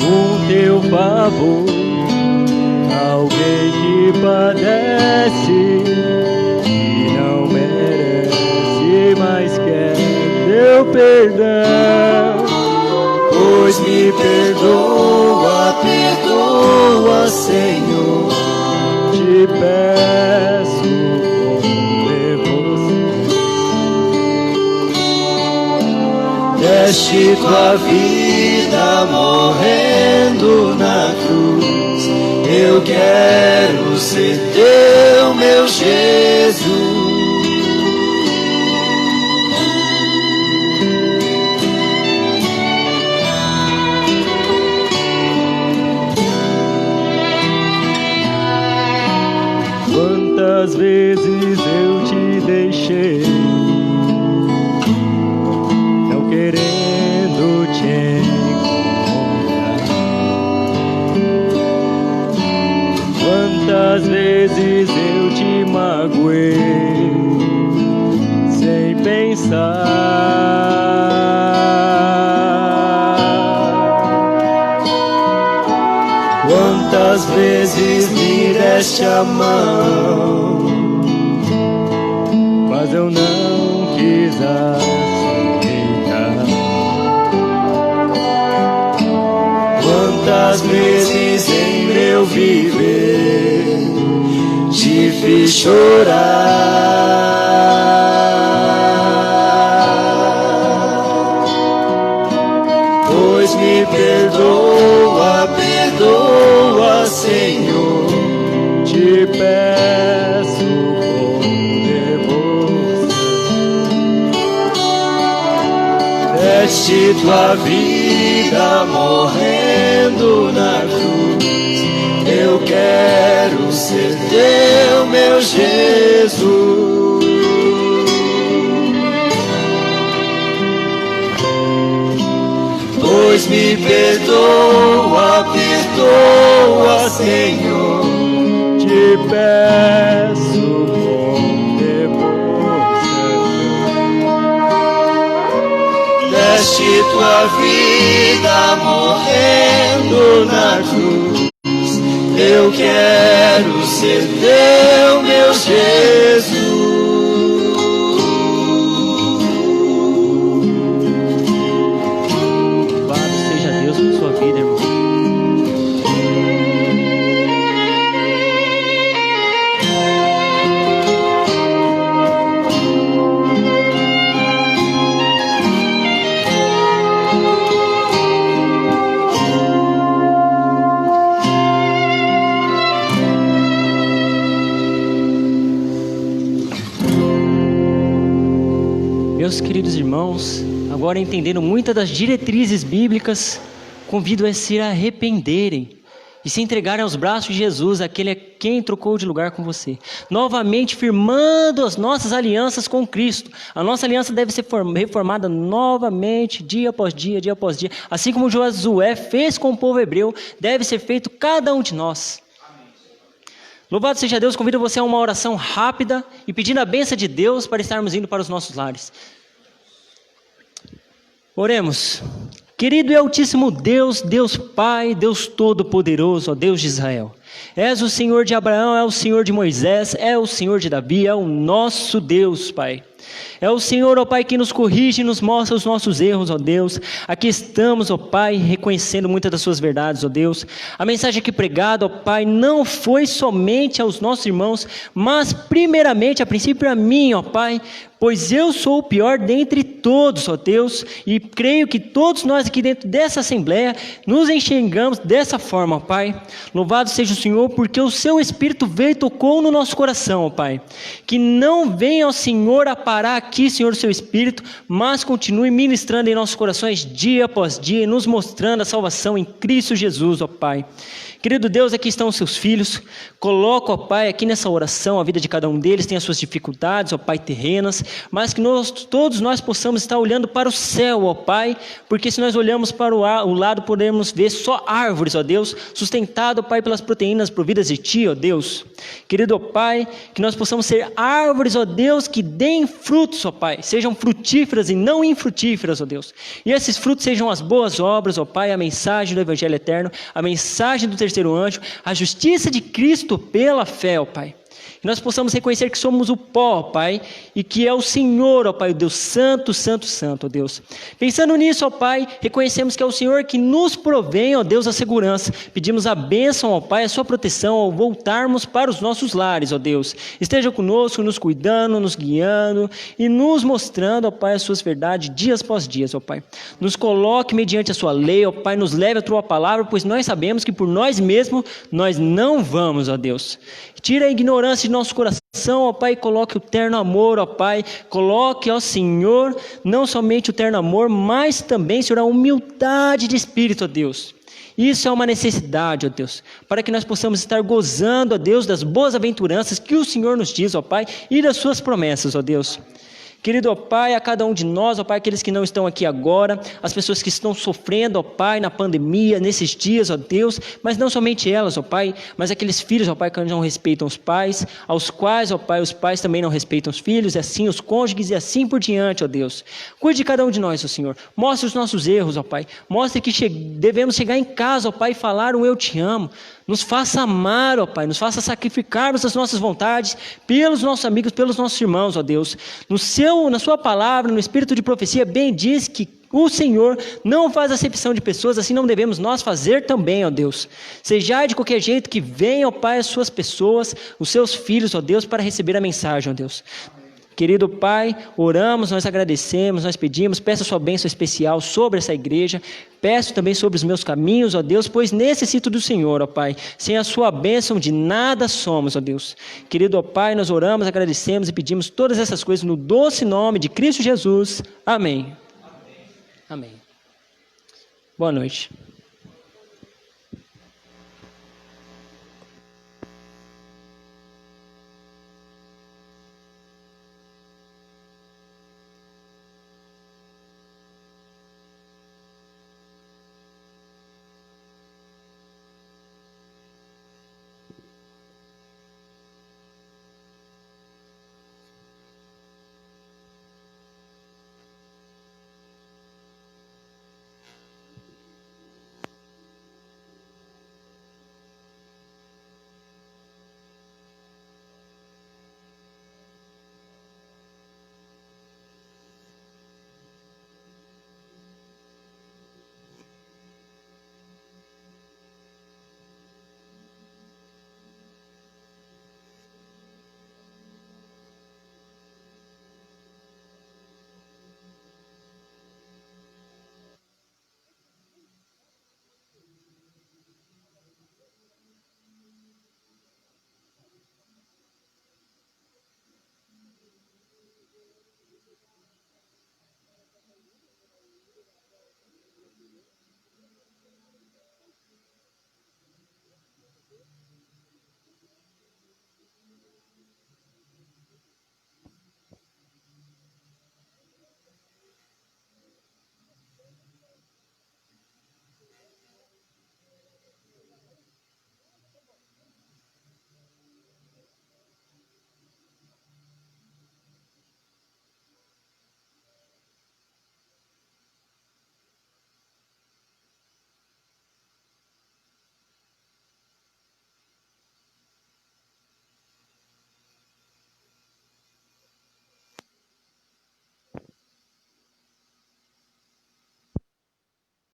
Com teu favor, alguém que padece e não merece, mas quer teu perdão. Pois me perdoa, perdoa, Senhor, te peço com devoção. Deste tua vida morrendo na cruz, eu quero ser teu, meu Jesus. Quantas vezes eu te deixei, não querendo te encontrar. Quantas vezes eu te magoei, sem pensar. Quantas vezes me deste a mão, mas eu não quis aceitar. Quantas vezes em meu viver te fiz chorar. Pois me perdoa, perdoa, Senhor, te peço com devoção. Deste tua vida morrendo na cruz, eu quero ser teu, meu Jesus. me perdoa, perdoa, Senhor. Te peço com devoção. Deste tua vida morrendo na cruz. Eu quero ser teu, meu Jesus. Louvado seja Deus por sua vida, irmão. Meus queridos irmãos, agora entendendo muitas das diretrizes bíblicas, convido a se arrependerem e se entregarem aos braços de Jesus, aquele a quem trocou de lugar com você. Novamente firmando as nossas alianças com Cristo. A nossa aliança deve ser reformada novamente, dia após dia, dia após dia. Assim como Josué fez com o povo hebreu, deve ser feito cada um de nós. Louvado seja Deus, convido você a uma oração rápida e pedindo a bênção de Deus para estarmos indo para os nossos lares. Oremos. Querido e altíssimo Deus, Deus Pai, Deus Todo-Poderoso, ó Deus de Israel. És o Senhor de Abraão, é o Senhor de Moisés, é o Senhor de Davi, é o nosso Deus, Pai. É o Senhor, ó Pai, que nos corrige e nos mostra os nossos erros, ó Deus. Aqui estamos, ó Pai, reconhecendo muitas das suas verdades, ó Deus. A mensagem aqui pregada, ó Pai, não foi somente aos nossos irmãos, mas primeiramente, a princípio, a mim, ó Pai, pois eu sou o pior dentre todos, ó Deus, e creio que todos nós aqui dentro dessa Assembleia nos enxergamos dessa forma, ó Pai. Louvado seja o Senhor, porque o Seu Espírito veio e tocou no nosso coração, ó Pai. Que não venha ao Senhor a parar aqui, Senhor, o Seu Espírito, mas continue ministrando em nossos corações dia após dia, e nos mostrando a salvação em Cristo Jesus, ó Pai. Querido Deus, aqui estão os seus filhos. Coloca, ó Pai, aqui nessa oração a vida de cada um deles, tem as suas dificuldades, ó Pai, terrenas, mas que todos nós possamos estar olhando para o céu, ó Pai, porque se nós olhamos para o lado, podemos ver só árvores, ó Deus, sustentado, ó Pai, pelas proteínas providas de Ti, ó Deus. Querido, ó Pai, que nós possamos ser árvores, ó Deus, que deem frutos, ó Pai, sejam frutíferas e não infrutíferas, ó Deus. E esses frutos sejam as boas obras, ó Pai, a mensagem do Evangelho eterno, a mensagem do terceiro anjo, a justiça de Cristo pela fé, ó Pai. Que nós possamos reconhecer que somos o pó, ó Pai, e que é o Senhor, ó Pai, o Deus santo, santo, santo, ó Deus. Pensando nisso, ó Pai, reconhecemos que é o Senhor que nos provém, ó Deus, a segurança. Pedimos a bênção, ó Pai, a sua proteção ao voltarmos para os nossos lares, ó Deus. Esteja conosco, nos cuidando, nos guiando e nos mostrando, ó Pai, as suas verdades dias após dias, ó Pai. Nos coloque mediante a sua lei, ó Pai, nos leve a tua palavra, pois nós sabemos que por nós mesmos nós não vamos, ó Deus. Tira a ignorância de nosso coração, ó Pai, e coloque o terno amor, ó Pai. Coloque, ó Senhor, não somente o terno amor, mas também, Senhor, a humildade de espírito, ó Deus. Isso é uma necessidade, ó Deus, para que nós possamos estar gozando, ó Deus, das boas aventuranças que o Senhor nos diz, ó Pai, e das suas promessas, ó Deus. Querido, ó Pai, a cada um de nós, ó Pai, aqueles que não estão aqui agora, as pessoas que estão sofrendo, ó Pai, na pandemia, nesses dias, ó Deus, mas não somente elas, ó Pai, mas aqueles filhos, ó Pai, que não respeitam os pais, aos quais, ó Pai, os pais também não respeitam os filhos, e assim os cônjuges, e assim por diante, ó Deus. Cuide de cada um de nós, ó Senhor. Mostre os nossos erros, ó Pai. Mostre que devemos chegar em casa, ó Pai, e falar um eu te amo. Nos faça amar, ó Pai, nos faça sacrificarmos as nossas vontades pelos nossos amigos, pelos nossos irmãos, ó Deus. Na sua palavra, no espírito de profecia, bem diz que o Senhor não faz acepção de pessoas, assim não devemos nós fazer também, ó Deus. Sejai de qualquer jeito que venham, ó Pai, as suas pessoas, os seus filhos, ó Deus, para receber a mensagem, ó Deus. Querido Pai, oramos, nós agradecemos, nós pedimos, peço a sua bênção especial sobre essa igreja, peço também sobre os meus caminhos, ó Deus, pois necessito do Senhor, ó Pai. Sem a sua bênção de nada somos, ó Deus. Querido ó Pai, nós oramos, agradecemos e pedimos todas essas coisas no doce nome de Cristo Jesus. Amém. Amém. Boa noite.